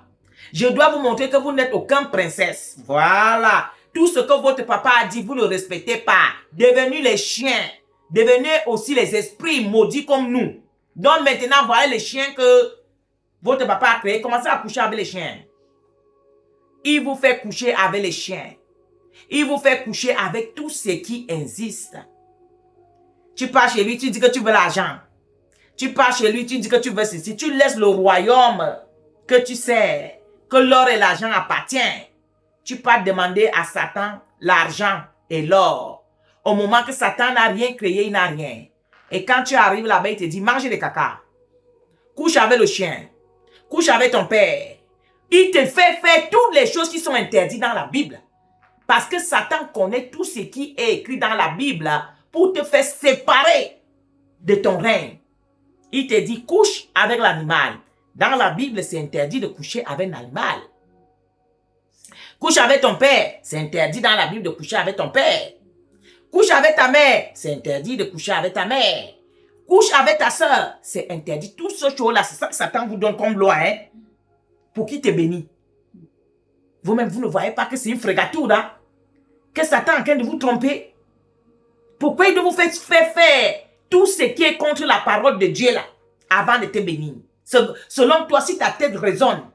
Je dois vous montrer que vous n'êtes aucun princesse. Voilà. Tout ce que votre papa a dit, vous ne respectez pas. Devenez les chiens. Devenez aussi les esprits maudits comme nous. Donc maintenant, voilà les chiens que votre papa a créés. Commencez à coucher avec les chiens. Il vous fait coucher avec les chiens. Il vous fait coucher avec tout ce qui existe. Tu pars chez lui, tu dis que tu veux l'argent. Tu pars chez lui, tu dis que tu veux ceci. Tu laisses le royaume que tu sais que l'or et l'argent appartiennent. Tu pars demander à Satan l'argent et l'or. Au moment que Satan n'a rien créé, il n'a rien. Et quand tu arrives là-bas, il te dit, mange des caca. Couche avec le chien. Couche avec ton père. Il te fait faire toutes les choses qui sont interdites dans la Bible. Parce que Satan connaît tout ce qui est écrit dans la Bible pour te faire séparer de ton règne. Il te dit, couche avec l'animal. Dans la Bible, c'est interdit de coucher avec un animal. Couche avec ton père. C'est interdit dans la Bible de coucher avec ton père. Couche avec ta mère. C'est interdit de coucher avec ta mère. Couche avec ta soeur. C'est interdit. Tout ce choses-là, c'est ça que Satan vous donne comme loi, hein? Pour qu'il te bénisse. Vous-même, vous ne voyez pas que c'est une frégature, hein? Que Satan est en train de vous tromper. Pourquoi il doit vous faire faire tout ce qui est contre la parole de Dieu, là, avant de te bénir? Selon toi, si ta tête résonne,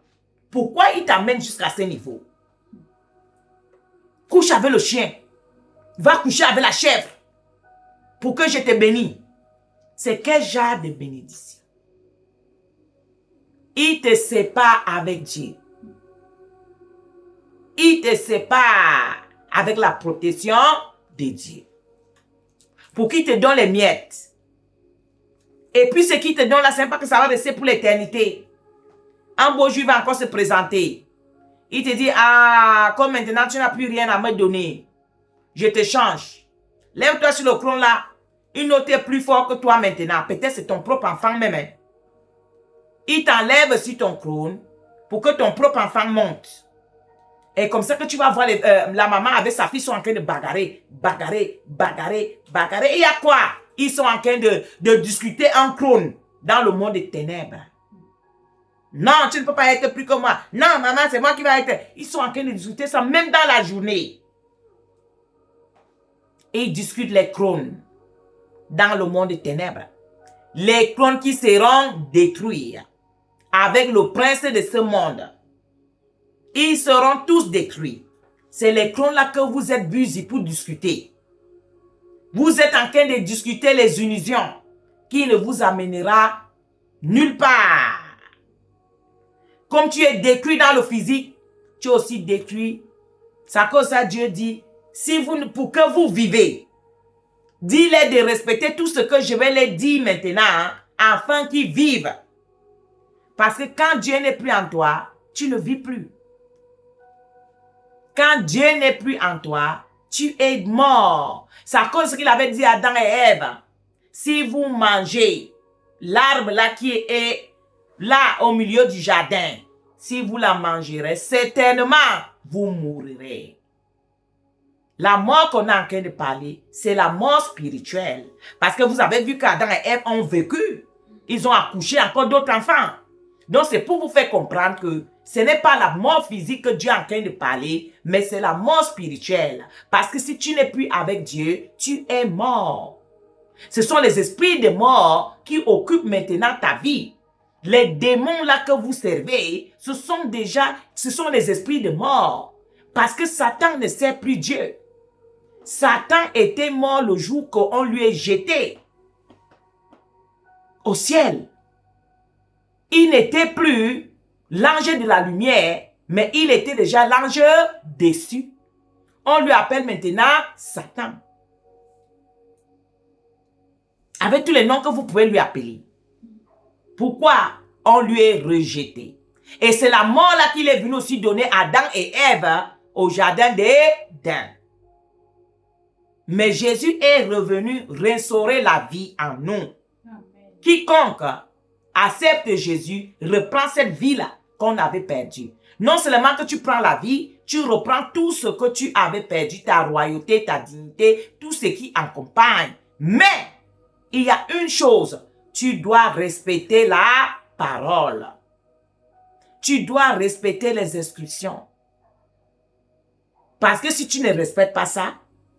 pourquoi il t'amène jusqu'à ce niveau? Couche avec le chien. Va coucher avec la chèvre. Pour que je te bénisse. C'est quel genre de bénédiction? Il te sépare avec Dieu. Il te sépare avec la protection de Dieu. Pour qu'il te donne les miettes. Et puis ce qu'il te donne là, c'est pas que ça va rester pour l'éternité. Un beau jour, il va encore se présenter. Il te dit, ah, comme maintenant tu n'as plus rien à me donner, je te change. Lève-toi sur le trône là. Il n'était plus fort que toi maintenant. Peut-être c'est ton propre enfant même. Hein. Il t'enlève sur ton trône pour que ton propre enfant monte. Et comme ça que tu vas voir la maman avec sa fille sont en train de bagarrer. Et il y a quoi? Ils sont en train de discuter un trône dans le monde des ténèbres. Non, tu ne peux pas être plus que moi. Non, maman, c'est moi qui vais être. Ils sont en train de discuter ça, même dans la journée. Et ils discutent les crônes dans le monde des ténèbres. Les crônes qui seront détruits avec le prince de ce monde. Ils seront tous détruits. C'est les crônes là que vous êtes busy pour discuter. Vous êtes en train de discuter les illusions qui ne vous amènera nulle part. Comme tu es détruit dans le physique, tu es aussi détruit. C'est à cause de ça Dieu dit, si vous, pour que vous vivez, dis-les de respecter tout ce que je vais les dire maintenant, hein, afin qu'ils vivent. Parce que quand Dieu n'est plus en toi, tu ne vis plus. Quand Dieu n'est plus en toi, tu es mort. C'est à cause de ce qu'il avait dit à Adam et Ève. Si vous mangez l'arbre là qui est là au milieu du jardin, si vous la mangerez, certainement, vous mourrez. La mort qu'on est en train de parler, c'est la mort spirituelle. Parce que vous avez vu qu'Adam et Ève ont vécu. Ils ont accouché encore d'autres enfants. Donc c'est pour vous faire comprendre que ce n'est pas la mort physique que Dieu est en train de parler, mais c'est la mort spirituelle. Parce que si tu n'es plus avec Dieu, tu es mort. Ce sont les esprits de mort qui occupent maintenant ta vie. Les démons là que vous servez, ce sont les esprits de mort. Parce que Satan ne sert plus Dieu. Satan était mort le jour qu'on lui ait jeté au ciel. Il n'était plus l'ange de la lumière, mais il était déjà l'ange déçu. On lui appelle maintenant Satan. Avec tous les noms que vous pouvez lui appeler. Pourquoi on lui est rejeté? Et c'est la mort là qu'il est venu aussi donner à Adam et Ève au jardin d'Éden. Mais Jésus est revenu restaurer la vie en nous. Amen. Quiconque accepte Jésus reprend cette vie-là qu'on avait perdue. Non seulement que tu prends la vie, tu reprends tout ce que tu avais perdu, ta royauté, ta dignité, tout ce qui accompagne. Mais il y a une chose, tu dois respecter la parole. Tu dois respecter les instructions. Parce que si tu ne respectes pas ça,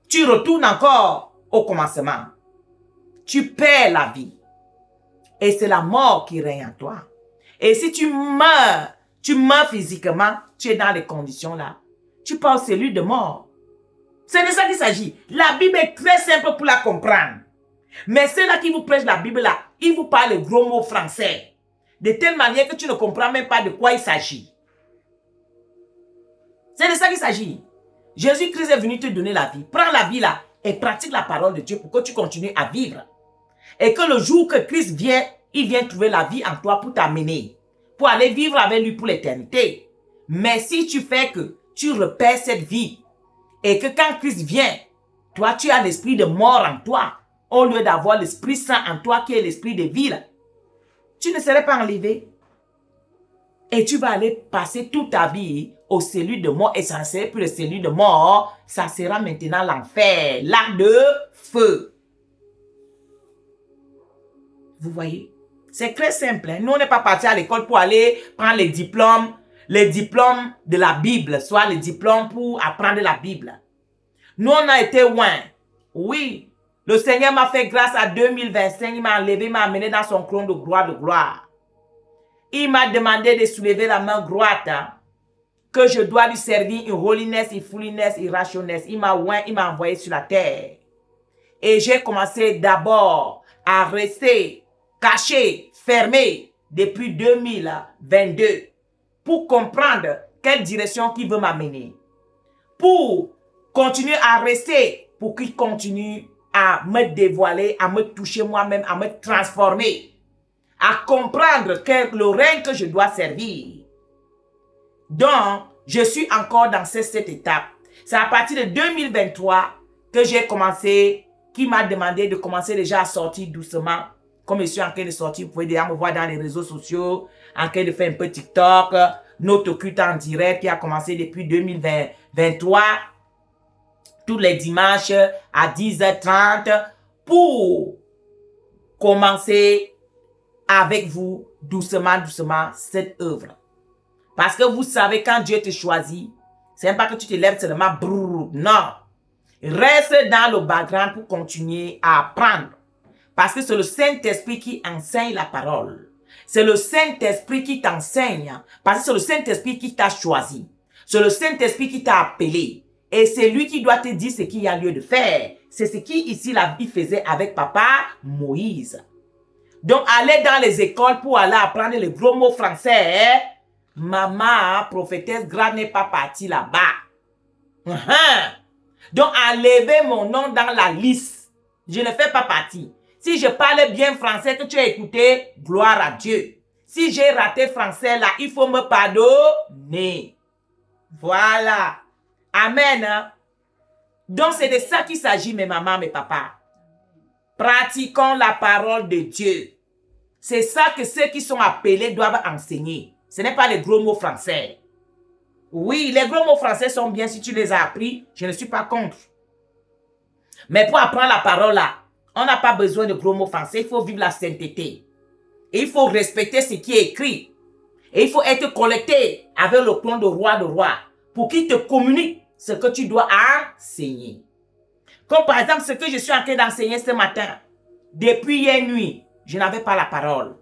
tu retournes encore au commencement. Tu perds la vie. Et c'est la mort qui règne en toi. Et si tu meurs physiquement, tu es dans les conditions là. Tu pars aux cellules de mort. C'est de ça qu'il s'agit. La Bible est très simple pour la comprendre. Mais ceux-là qui vous prêchent la Bible là, ils vous parlent les gros mots français. De telle manière que tu ne comprends même pas de quoi il s'agit. C'est de ça qu'il s'agit. Jésus-Christ est venu te donner la vie. Prends la vie là et pratique la parole de Dieu pour que tu continues à vivre. Et que le jour que Christ vient, il vient trouver la vie en toi pour t'amener. Pour aller vivre avec lui pour l'éternité. Mais si tu fais que tu repères cette vie et que quand Christ vient, toi tu as l'esprit de mort en toi au lieu d'avoir l'Esprit Saint en toi qui est l'esprit de vie, tu ne serais pas enlevé. Et tu vas aller passer toute ta vie aux cellules de mort. Et ça ne serait plus les cellules de mort. Ça sera maintenant l'enfer. Lac de feu. Vous voyez? C'est très simple. Hein? Nous, on n'est pas partis à l'école pour aller prendre les diplômes de la Bible. Soit les diplômes pour apprendre la Bible. Nous, on a été loin. Oui. Le Seigneur m'a fait grâce à 2025. Il m'a enlevé, il m'a amené dans son trône de gloire. Il m'a demandé de soulever la main droite, hein, que je dois lui servir une holiness, une fullness, une rationesse. Il m'a envoyé sur la terre. Et j'ai commencé d'abord à rester caché, fermé depuis 2022 pour comprendre quelle direction il veut m'amener. Pour continuer à rester, pour qu'il continue à me dévoiler, à me toucher moi-même, à me transformer. À comprendre que le règne que je dois servir. Donc, je suis encore dans cette étape. C'est à partir de 2023 que j'ai commencé, qui m'a demandé de commencer déjà à sortir doucement. Comme je suis en train de sortir, vous pouvez déjà me voir dans les réseaux sociaux, en train de faire un peu TikTok, notre culte en direct qui a commencé depuis 2023, tous les dimanches à 10h30, pour commencer avec vous doucement, doucement cette œuvre. Parce que vous savez, quand Dieu te choisit, ce n'est pas que tu te lèves seulement, brrr, non. Reste dans le background pour continuer à apprendre. Parce que c'est le Saint-Esprit qui enseigne la parole. C'est le Saint-Esprit qui t'enseigne. Parce que c'est le Saint-Esprit qui t'a choisi. C'est le Saint-Esprit qui t'a appelé. Et c'est lui qui doit te dire ce qu'il y a lieu de faire. C'est ce qui ici la vie faisait avec papa Moïse. Donc, aller dans les écoles pour aller apprendre les gros mots français. Maman, prophétesse grave, n'est pas partie là-bas. Donc, enlever mon nom dans la liste. Je ne fais pas partie. Si je parle bien français, que tu as écouté, gloire à Dieu. Si j'ai raté français là, il faut me pardonner. Voilà. Amen. Hein? Donc, c'est de ça qu'il s'agit, mes mamans, mes papas. Pratiquons la parole de Dieu. C'est ça que ceux qui sont appelés doivent enseigner. Ce n'est pas les gros mots français. Oui, les gros mots français sont bien si tu les as appris. Je ne suis pas contre. Mais pour apprendre la parole là, on n'a pas besoin de gros mots français. Il faut vivre la sainteté. Et il faut respecter ce qui est écrit. Et il faut être connecté avec le plan de roi pour qu'il te communique ce que tu dois enseigner. Comme par exemple ce que je suis en train d'enseigner ce matin. Depuis hier nuit, je n'avais pas la parole.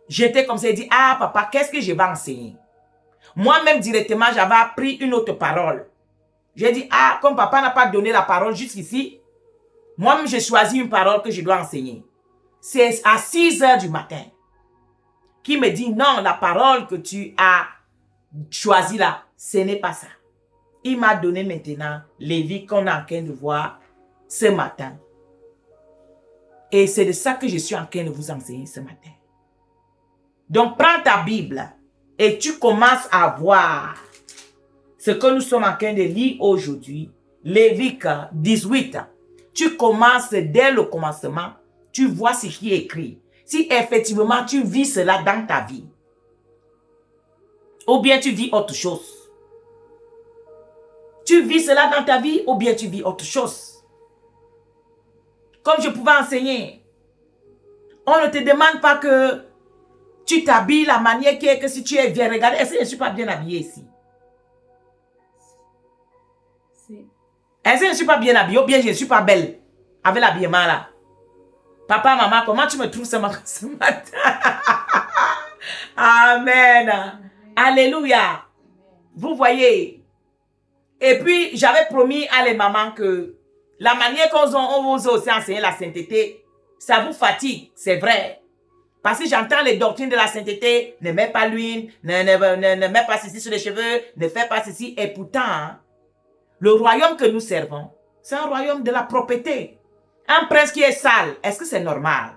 J'étais comme ça et dit, ah papa, qu'est-ce que je vais enseigner? Moi-même directement, j'avais appris une autre parole. J'ai dit, ah, comme papa n'a pas donné la parole jusqu'ici, moi-même j'ai choisi une parole que je dois enseigner. C'est à 6 heures du matin. Qui me dit, non, la parole que tu as choisie là, ce n'est pas ça. Il m'a donné maintenant Lévi qu'on est en train de voir ce matin. Et c'est de ça que je suis en train de vous enseigner ce matin. Donc, prends ta Bible et tu commences à voir ce que nous sommes en train de lire aujourd'hui. Lévitique 18. Tu commences dès le commencement. Tu vois ce qui est écrit. Si effectivement tu vis cela dans ta vie. Ou bien tu vis autre chose. Tu vis cela dans ta vie ou bien tu vis autre chose. Comme je pouvais enseigner. On ne te demande pas que tu t'habilles la manière qui est que si tu es bien. Regardez, est-ce que je ne suis pas bien habillée ici? Est-ce que je ne suis pas bien habillée ou bien je ne suis pas belle avec l'habillement là? Papa, maman, comment tu me trouves ce matin? Amen. Alléluia. Vous voyez. Et puis, j'avais promis à les mamans que la manière qu'on vous a aussi enseigné la sainteté, ça vous fatigue, c'est vrai. Parce que j'entends les doctrines de la sainteté, ne mets pas l'huile, ne mets pas ceci sur les cheveux, ne fais pas ceci. Et pourtant, hein, le royaume que nous servons, c'est un royaume de la propreté. Un prince qui est sale, est-ce que c'est normal?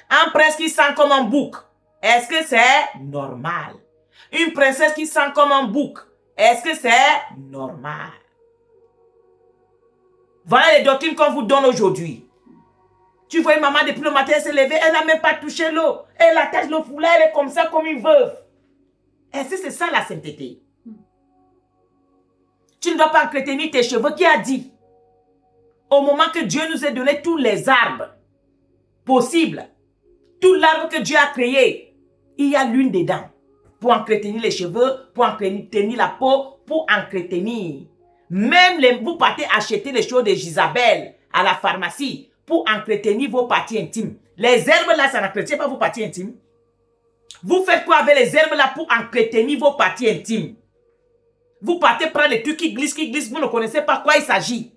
Un prince qui sent comme un bouc, est-ce que c'est normal? Une princesse qui sent comme un bouc, est-ce que c'est normal? Voilà les doctrines qu'on vous donne aujourd'hui. Tu vois une maman depuis le matin se lever, elle n'a même pas touché l'eau. Elle attache le foulard, elle est comme ça, comme une veuve. Est-ce que c'est ça la sainteté? Tu ne dois pas entretenir tes cheveux. Qui a dit? Au moment que Dieu nous a donné tous les arbres possibles, tout l'arbre que Dieu a créé, il y a l'une dedans. Pour entretenir les cheveux, pour entretenir la peau, pour entretenir. Même vous partez acheter les choses de Isabelle à la pharmacie pour entretenir vos parties intimes. Les herbes là, ça n'entretient pas vos parties intimes. Vous faites quoi avec les herbes là pour entretenir vos parties intimes? Vous partez prendre les trucs qui glissent, vous ne connaissez pas quoi il s'agit.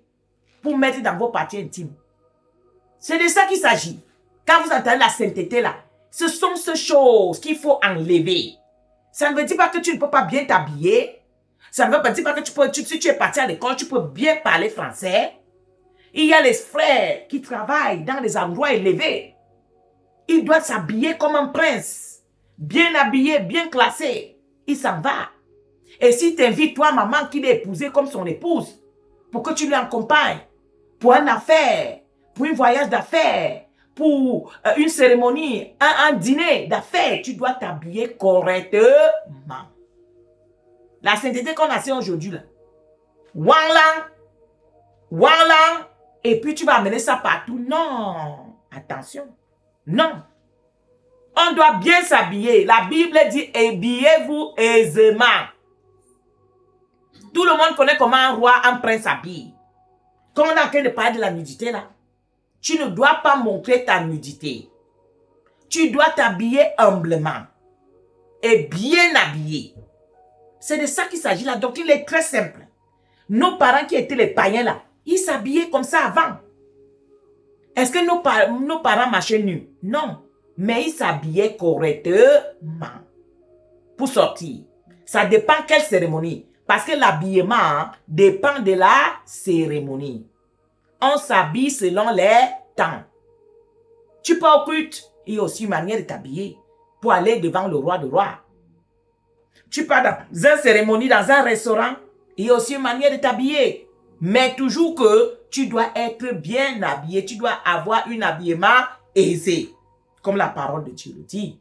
Pour mettre dans vos parties intimes. C'est de ça qu'il s'agit. Quand vous entendez la sainteté là, ce sont ces choses qu'il faut enlever. Ça ne veut dire pas que tu ne peux pas bien t'habiller. Ça ne veut pas dire que si tu es parti à l'école, tu peux bien parler français. Il y a les frères qui travaillent dans des endroits élevés. Ils doivent s'habiller comme un prince. Bien habillé, bien classé. Il s'en va. Et si tu invites toi, maman, qui l'est épousée comme son épouse, pour que tu lui accompagnes, pour une affaire, pour un voyage d'affaires, pour une cérémonie, un dîner d'affaires, tu dois t'habiller correctement. La sainteté qu'on a aujourd'hui, là. Wang et puis tu vas amener ça partout. Non, attention. Non. On doit bien s'habiller. La Bible dit, habillez-vous aisément. Tout le monde connaît comment un roi, un prince s'habille. Quand on est en train de parler de la nudité là, tu ne dois pas montrer ta nudité. Tu dois t'habiller humblement et bien habillé. C'est de ça qu'il s'agit. La doctrine est très simple. Nos parents qui étaient les païens là, ils s'habillaient comme ça avant. Est-ce que nos parents marchaient nus? Non. Mais ils s'habillaient correctement pour sortir. Ça dépend quelle cérémonie. Parce que l'habillement dépend de la cérémonie. On s'habille selon les temps. Tu peux au culte, il y a aussi une manière de t'habiller pour aller devant le roi de rois. Tu pars dans une cérémonie, dans un restaurant, il y a aussi une manière de t'habiller. Mais toujours que tu dois être bien habillé, tu dois avoir un habillement aisé, comme la parole de Dieu le dit.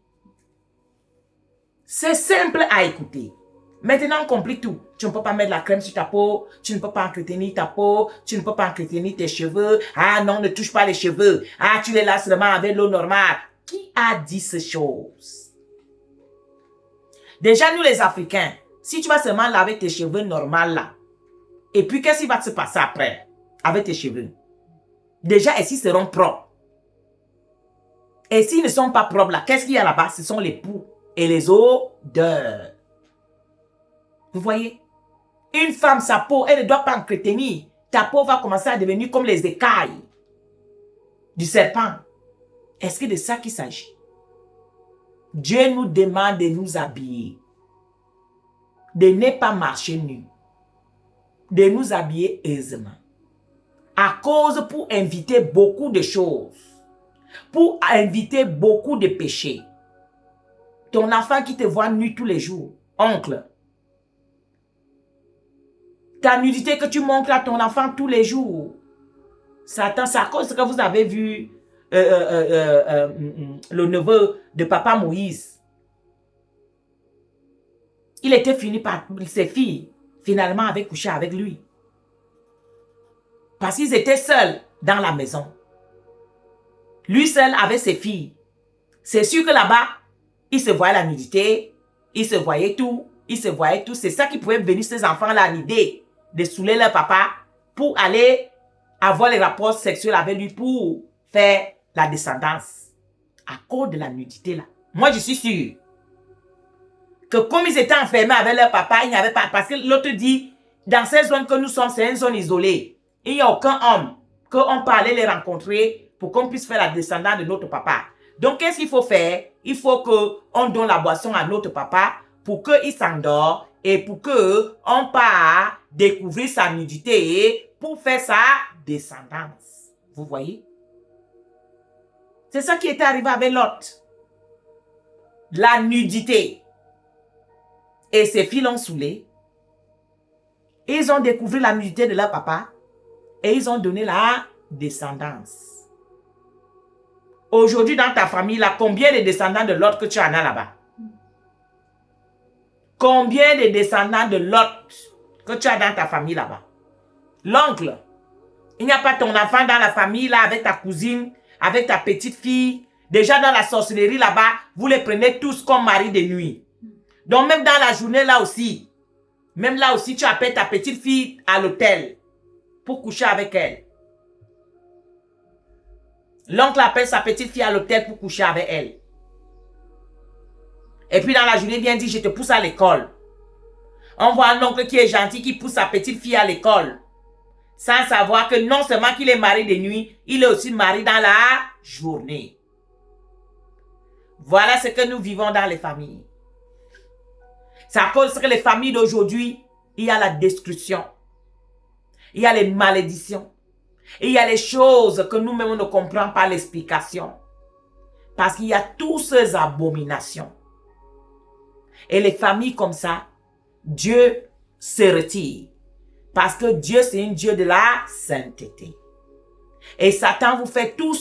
C'est simple à écouter. Maintenant, on complique tout. Tu ne peux pas mettre la crème sur ta peau, tu ne peux pas entretenir ta peau, tu ne peux pas entretenir tes cheveux. Ah non, ne touche pas les cheveux. Ah, tu les laves seulement avec l'eau normale. Qui a dit ces choses? Déjà, nous les Africains, si tu vas seulement laver tes cheveux normaux là, et puis qu'est-ce qui va se passer après avec tes cheveux? Déjà, est-ce qu'ils seront propres? Et s'ils ne sont pas propres là, qu'est-ce qu'il y a là-bas? Ce sont les poux et les odeurs. Vous voyez? Une femme, sa peau, elle ne doit pas entretenir. Ta peau va commencer à devenir comme les écailles du serpent. Est-ce que de ça qu'il s'agit? Dieu nous demande de nous habiller, de ne pas marcher nus, de nous habiller aisément. À cause pour inviter beaucoup de choses, pour inviter beaucoup de péchés. Ton enfant qui te voit nu tous les jours, oncle, ta nudité que tu montres à ton enfant tous les jours, Satan, c'est à cause que vous avez vu le neveu de papa Moïse. Il était fini par ses filles, finalement, avaient couché avec lui. Parce qu'ils étaient seuls dans la maison. Lui seul avec ses filles. C'est sûr que là-bas, il se voyait la nudité, il se voyait tout, C'est ça qui pouvait venir ces enfants-là à l'idée de saouler leur papa pour aller avoir les rapports sexuels avec lui pour faire la descendance. À cause de la nudité là. Moi, je suis sûr que comme ils étaient enfermés avec leur papa, il n'y avait pas... Parce que l'autre dit, dans cette zone que nous sommes, c'est une zone isolée. Il n'y a aucun homme qu'on peut aller les rencontrer pour qu'on puisse faire la descendance de notre papa. Donc, qu'est-ce qu'il faut faire? Il faut qu'on donne la boisson à notre papa pour qu'il s'endort et pour qu'on part découvrir sa nudité pour faire sa descendance. Vous voyez? C'est ça qui était arrivé avec Lot. La nudité. Et ses filles l'ont saoulé. Ils ont découvert la nudité de leur papa et ils ont donné la descendance. Aujourd'hui, dans ta famille, là, combien de descendants de Lot que tu en as là-bas? Combien de descendants de Lot que tu as dans ta famille là-bas? L'oncle, il n'y a pas ton enfant dans la famille là avec ta cousine, avec ta petite fille. Déjà dans la sorcellerie là-bas, vous les prenez tous comme mari de nuit. Donc même dans la journée là aussi, tu appelles ta petite fille à l'hôtel pour coucher avec elle. L'oncle appelle sa petite fille à l'hôtel pour coucher avec elle. Et puis dans la journée, il vient dire, je te pousse à l'école. On voit un oncle qui est gentil, qui pousse sa petite fille à l'école. Sans savoir que non seulement qu'il est mari de nuit, il est aussi mari dans la journée. Voilà ce que nous vivons dans les familles. C'est à cause que les familles d'aujourd'hui, il y a la destruction. Il y a les malédictions. Il y a les choses que nous-mêmes ne comprenons pas l'explication. Parce qu'il y a toutes ces abominations. Et les familles comme ça, Dieu se retire. Parce que Dieu, c'est un Dieu de la sainteté. Et Satan vous fait toutes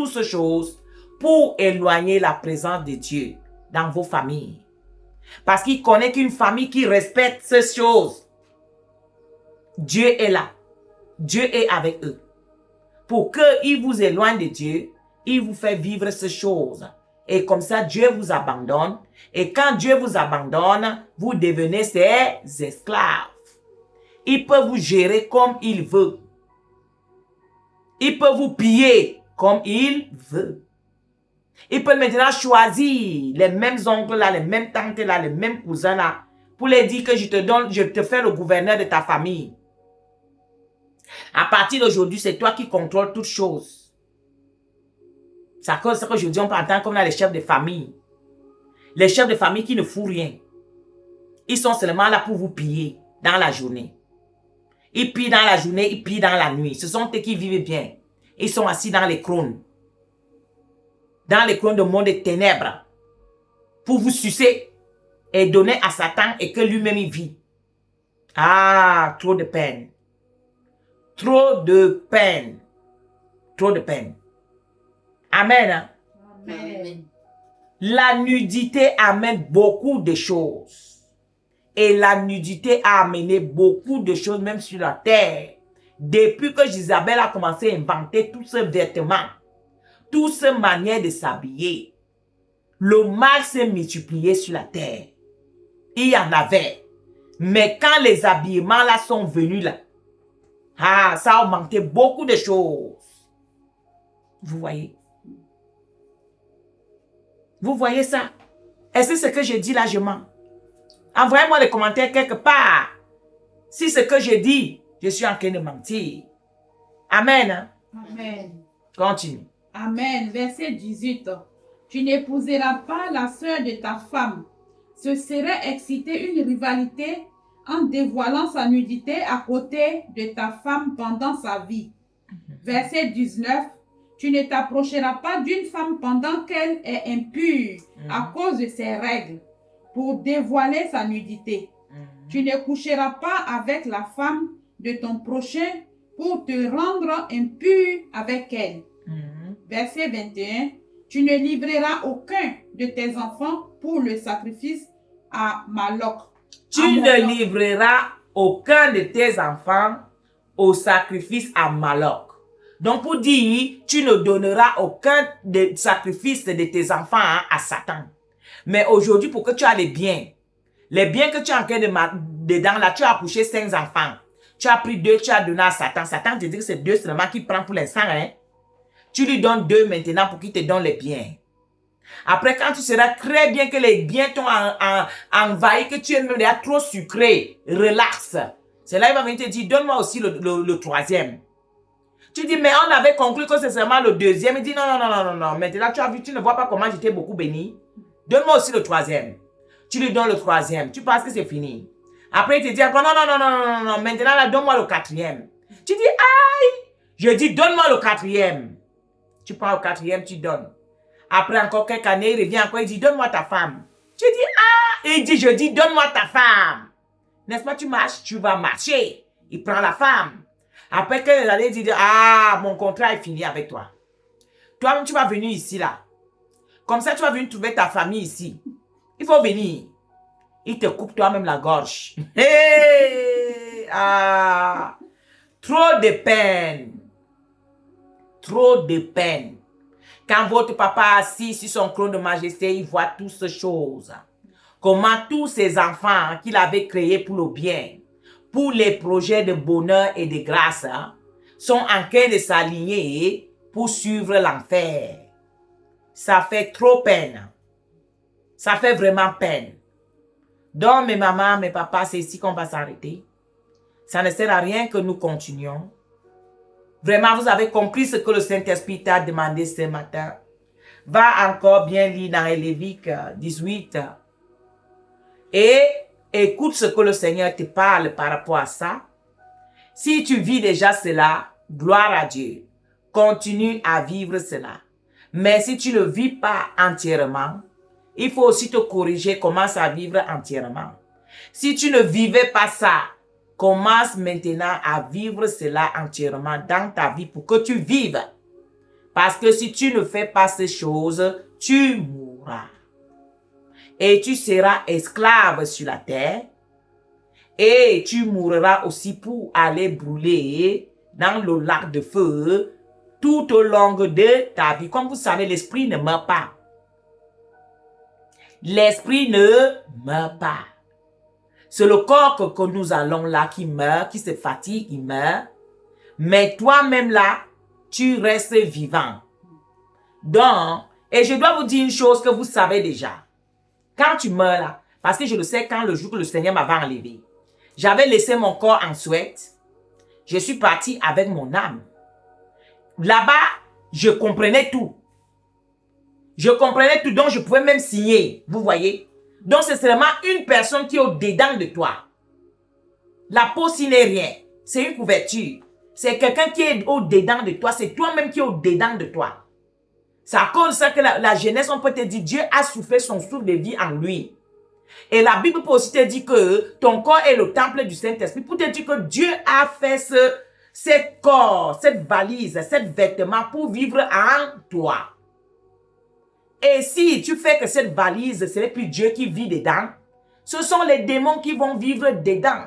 ces choses pour éloigner la présence de Dieu dans vos familles. Parce qu'il connaît qu'une famille qui respecte ces choses, Dieu est là. Dieu est avec eux. Pour qu'il vous éloigne de Dieu, il vous fait vivre ces choses. Et comme ça, Dieu vous abandonne. Et quand Dieu vous abandonne, vous devenez ses esclaves. Il peut vous gérer comme il veut. Il peut vous piller comme il veut. Il peut maintenant choisir les mêmes oncles là, les mêmes tantes là, les mêmes cousins là, pour les dire que je te fais le gouverneur de ta famille. À partir d'aujourd'hui, c'est toi qui contrôles toutes choses. C'est à cause de ça qu'aujourd'hui, on peut entendre comme là les chefs de famille. Les chefs de famille qui ne font rien. Ils sont seulement là pour vous piller dans la journée. Ils pillent dans la journée, ils pillent dans la nuit. Ce sont eux qui vivent bien. Ils sont assis dans les crônes. Dans les crônes du monde des ténèbres. Pour vous sucer et donner à Satan et que lui-même il vit. Ah, trop de peine. Trop de peine. Trop de peine. Amen. Hein? Amen. La nudité amène beaucoup de choses. Et la nudité a amené beaucoup de choses même sur la terre. Depuis que Isabelle a commencé à inventer tous ces vêtements, toutes ces manières de s'habiller, le mal s'est multiplié sur la terre. Il y en avait. Mais quand les habillements là sont venus là, ça a augmenté beaucoup de choses. Vous voyez? Vous voyez ça? Est-ce que ce que je dis là, je mens? Envoyez-moi des commentaires quelque part. Si ce que je dis, je suis en train de mentir. Amen. Hein? Amen. Continue. Amen. Verset 18. Tu n'épouseras pas la sœur de ta femme. Ce serait exciter une rivalité en dévoilant sa nudité à côté de ta femme pendant sa vie. Verset 19. Tu ne t'approcheras pas d'une femme pendant qu'elle est impure à cause de ses règles, pour dévoiler sa nudité. Tu ne coucheras pas avec la femme de ton prochain pour te rendre impur avec elle. Verset 21. Tu ne livreras aucun de tes enfants pour le sacrifice à Moloch. Tu ne livreras aucun de tes enfants au sacrifice à Moloch. Donc pour dire, tu ne donneras aucun de sacrifice de tes enfants à Satan. Mais aujourd'hui, pour que tu aies les biens que tu as en train dedans là, tu as accouché 5 enfants. Tu as pris 2, tu as donné à Satan. Satan te dit que c'est 2 seulement qu'il prend pour l'instant. Hein? Tu lui donnes 2 maintenant pour qu'il te donne les biens. Après, quand tu seras très bien que les biens t'ont envahi, que tu es même déjà trop sucré, relax. C'est là il va venir te dire, donne-moi aussi le 3e. Tu dis, mais on avait conclu que c'est seulement le 2e. Il dit, non. Maintenant, tu as vu, tu ne vois pas comment j'étais beaucoup béni. Donne-moi aussi le 3e. Tu lui donnes le 3e. Tu penses que c'est fini. Après, il te dit encore, non. Maintenant, là, donne-moi le 4e. Tu dis, aïe. Je dis, donne-moi le 4e. Tu prends le 4e, tu donnes. Après encore quelques années, il revient encore, il dit, donne-moi ta femme. Tu dis, ah. Il dit, je dis, donne-moi ta femme. N'est-ce pas, tu marches, tu vas marcher. Il prend la femme. Après quelques années, il dit, ah, mon contrat est fini avec toi. Toi-même, tu vas venir ici, là. Comme ça, tu vas venir trouver ta famille ici. Il faut venir. Il te coupe toi-même la gorge. Hey! Ah! Trop de peine. Trop de peine. Quand votre papa assis sur son trône de majesté, il voit toutes ces choses. Comment tous ces enfants qu'il avait créés pour le bien, pour les projets de bonheur et de grâce, sont en train de s'aligner pour suivre l'enfer. Ça fait trop peine. Ça fait vraiment peine. Donc, mes mamans, mes papas, c'est ici qu'on va s'arrêter. Ça ne sert à rien que nous continuions. Vraiment, vous avez compris ce que le Saint-Esprit t'a demandé ce matin. Va encore bien lire dans Lévitique 18. Et écoute ce que le Seigneur te parle par rapport à ça. Si tu vis déjà cela, gloire à Dieu. Continue à vivre cela. Mais si tu ne vis pas entièrement, il faut aussi te corriger, commence à vivre entièrement. Si tu ne vivais pas ça, commence maintenant à vivre cela entièrement dans ta vie pour que tu vives. Parce que si tu ne fais pas ces choses, tu mourras. Et tu seras esclave sur la terre. Et tu mourras aussi pour aller brûler dans le lac de feu tout au long de ta vie. Comme vous savez, l'esprit ne meurt pas. l'esprit ne meurt pas. C'est le corps que nous allons là qui meurt, qui se fatigue, il meurt. Mais toi-même là, tu restes vivant. Donc, et je dois vous dire une chose que vous savez déjà. Quand tu meurs là, parce que je le sais quand le jour que le Seigneur m'avait enlevé, j'avais laissé mon corps en Suède. Je suis parti avec mon âme. Là-bas, je comprenais tout. Je comprenais tout, donc je pouvais même signer. Vous voyez? Donc c'est seulement une personne qui est au-dedans de toi. La peau, ce n'est rien. C'est une couverture. C'est quelqu'un qui est au-dedans de toi. C'est toi-même qui est au-dedans de toi. C'est à cause de ça que la jeunesse, on peut te dire, Dieu a soufflé son souffle de vie en lui. Et la Bible peut aussi te dire que ton corps est le temple du Saint-Esprit. Pour te dire que Dieu a fait cette corps, cette valise, cet vêtement pour vivre en toi. Et si tu fais que cette valise, ce n'est plus Dieu qui vit dedans, ce sont les démons qui vont vivre dedans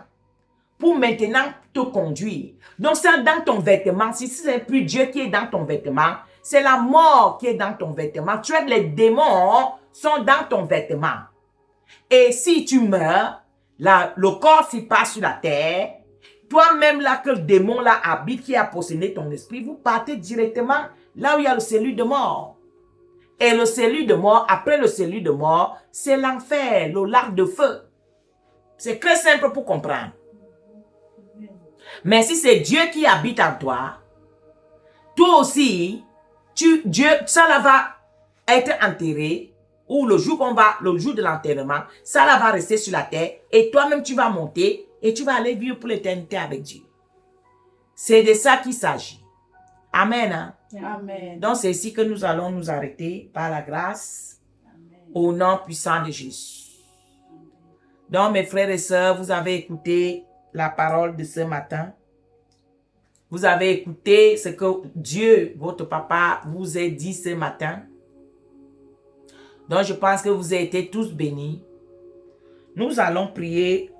pour maintenant te conduire. Donc, c'est dans ton vêtement. Si ce n'est plus Dieu qui est dans ton vêtement, c'est la mort qui est dans ton vêtement. Tu as les démons sont dans ton vêtement. Et si tu meurs, le corps s'y passe sur la terre, toi-même là que le démon là habite, qui a possédé ton esprit, vous partez directement là où il y a le cellule de mort. Et le cellule de mort, après le cellule de mort, c'est l'enfer, le lac de feu. C'est très simple pour comprendre. Mais si c'est Dieu qui habite en toi, toi aussi, Dieu, ça là va être enterré, ou le jour de l'enterrement, ça là va rester sur la terre, et toi-même tu vas monter, et tu vas aller vivre pour l'éternité avec Dieu. C'est de ça qu'il s'agit. Amen. Hein? Amen. Donc c'est ici que nous allons nous arrêter par la grâce. Amen. Au nom puissant de Jésus. Donc mes frères et sœurs, vous avez écouté la parole de ce matin. Vous avez écouté ce que Dieu, votre papa, vous a dit ce matin. Donc je pense que vous avez été tous bénis. Nous allons prier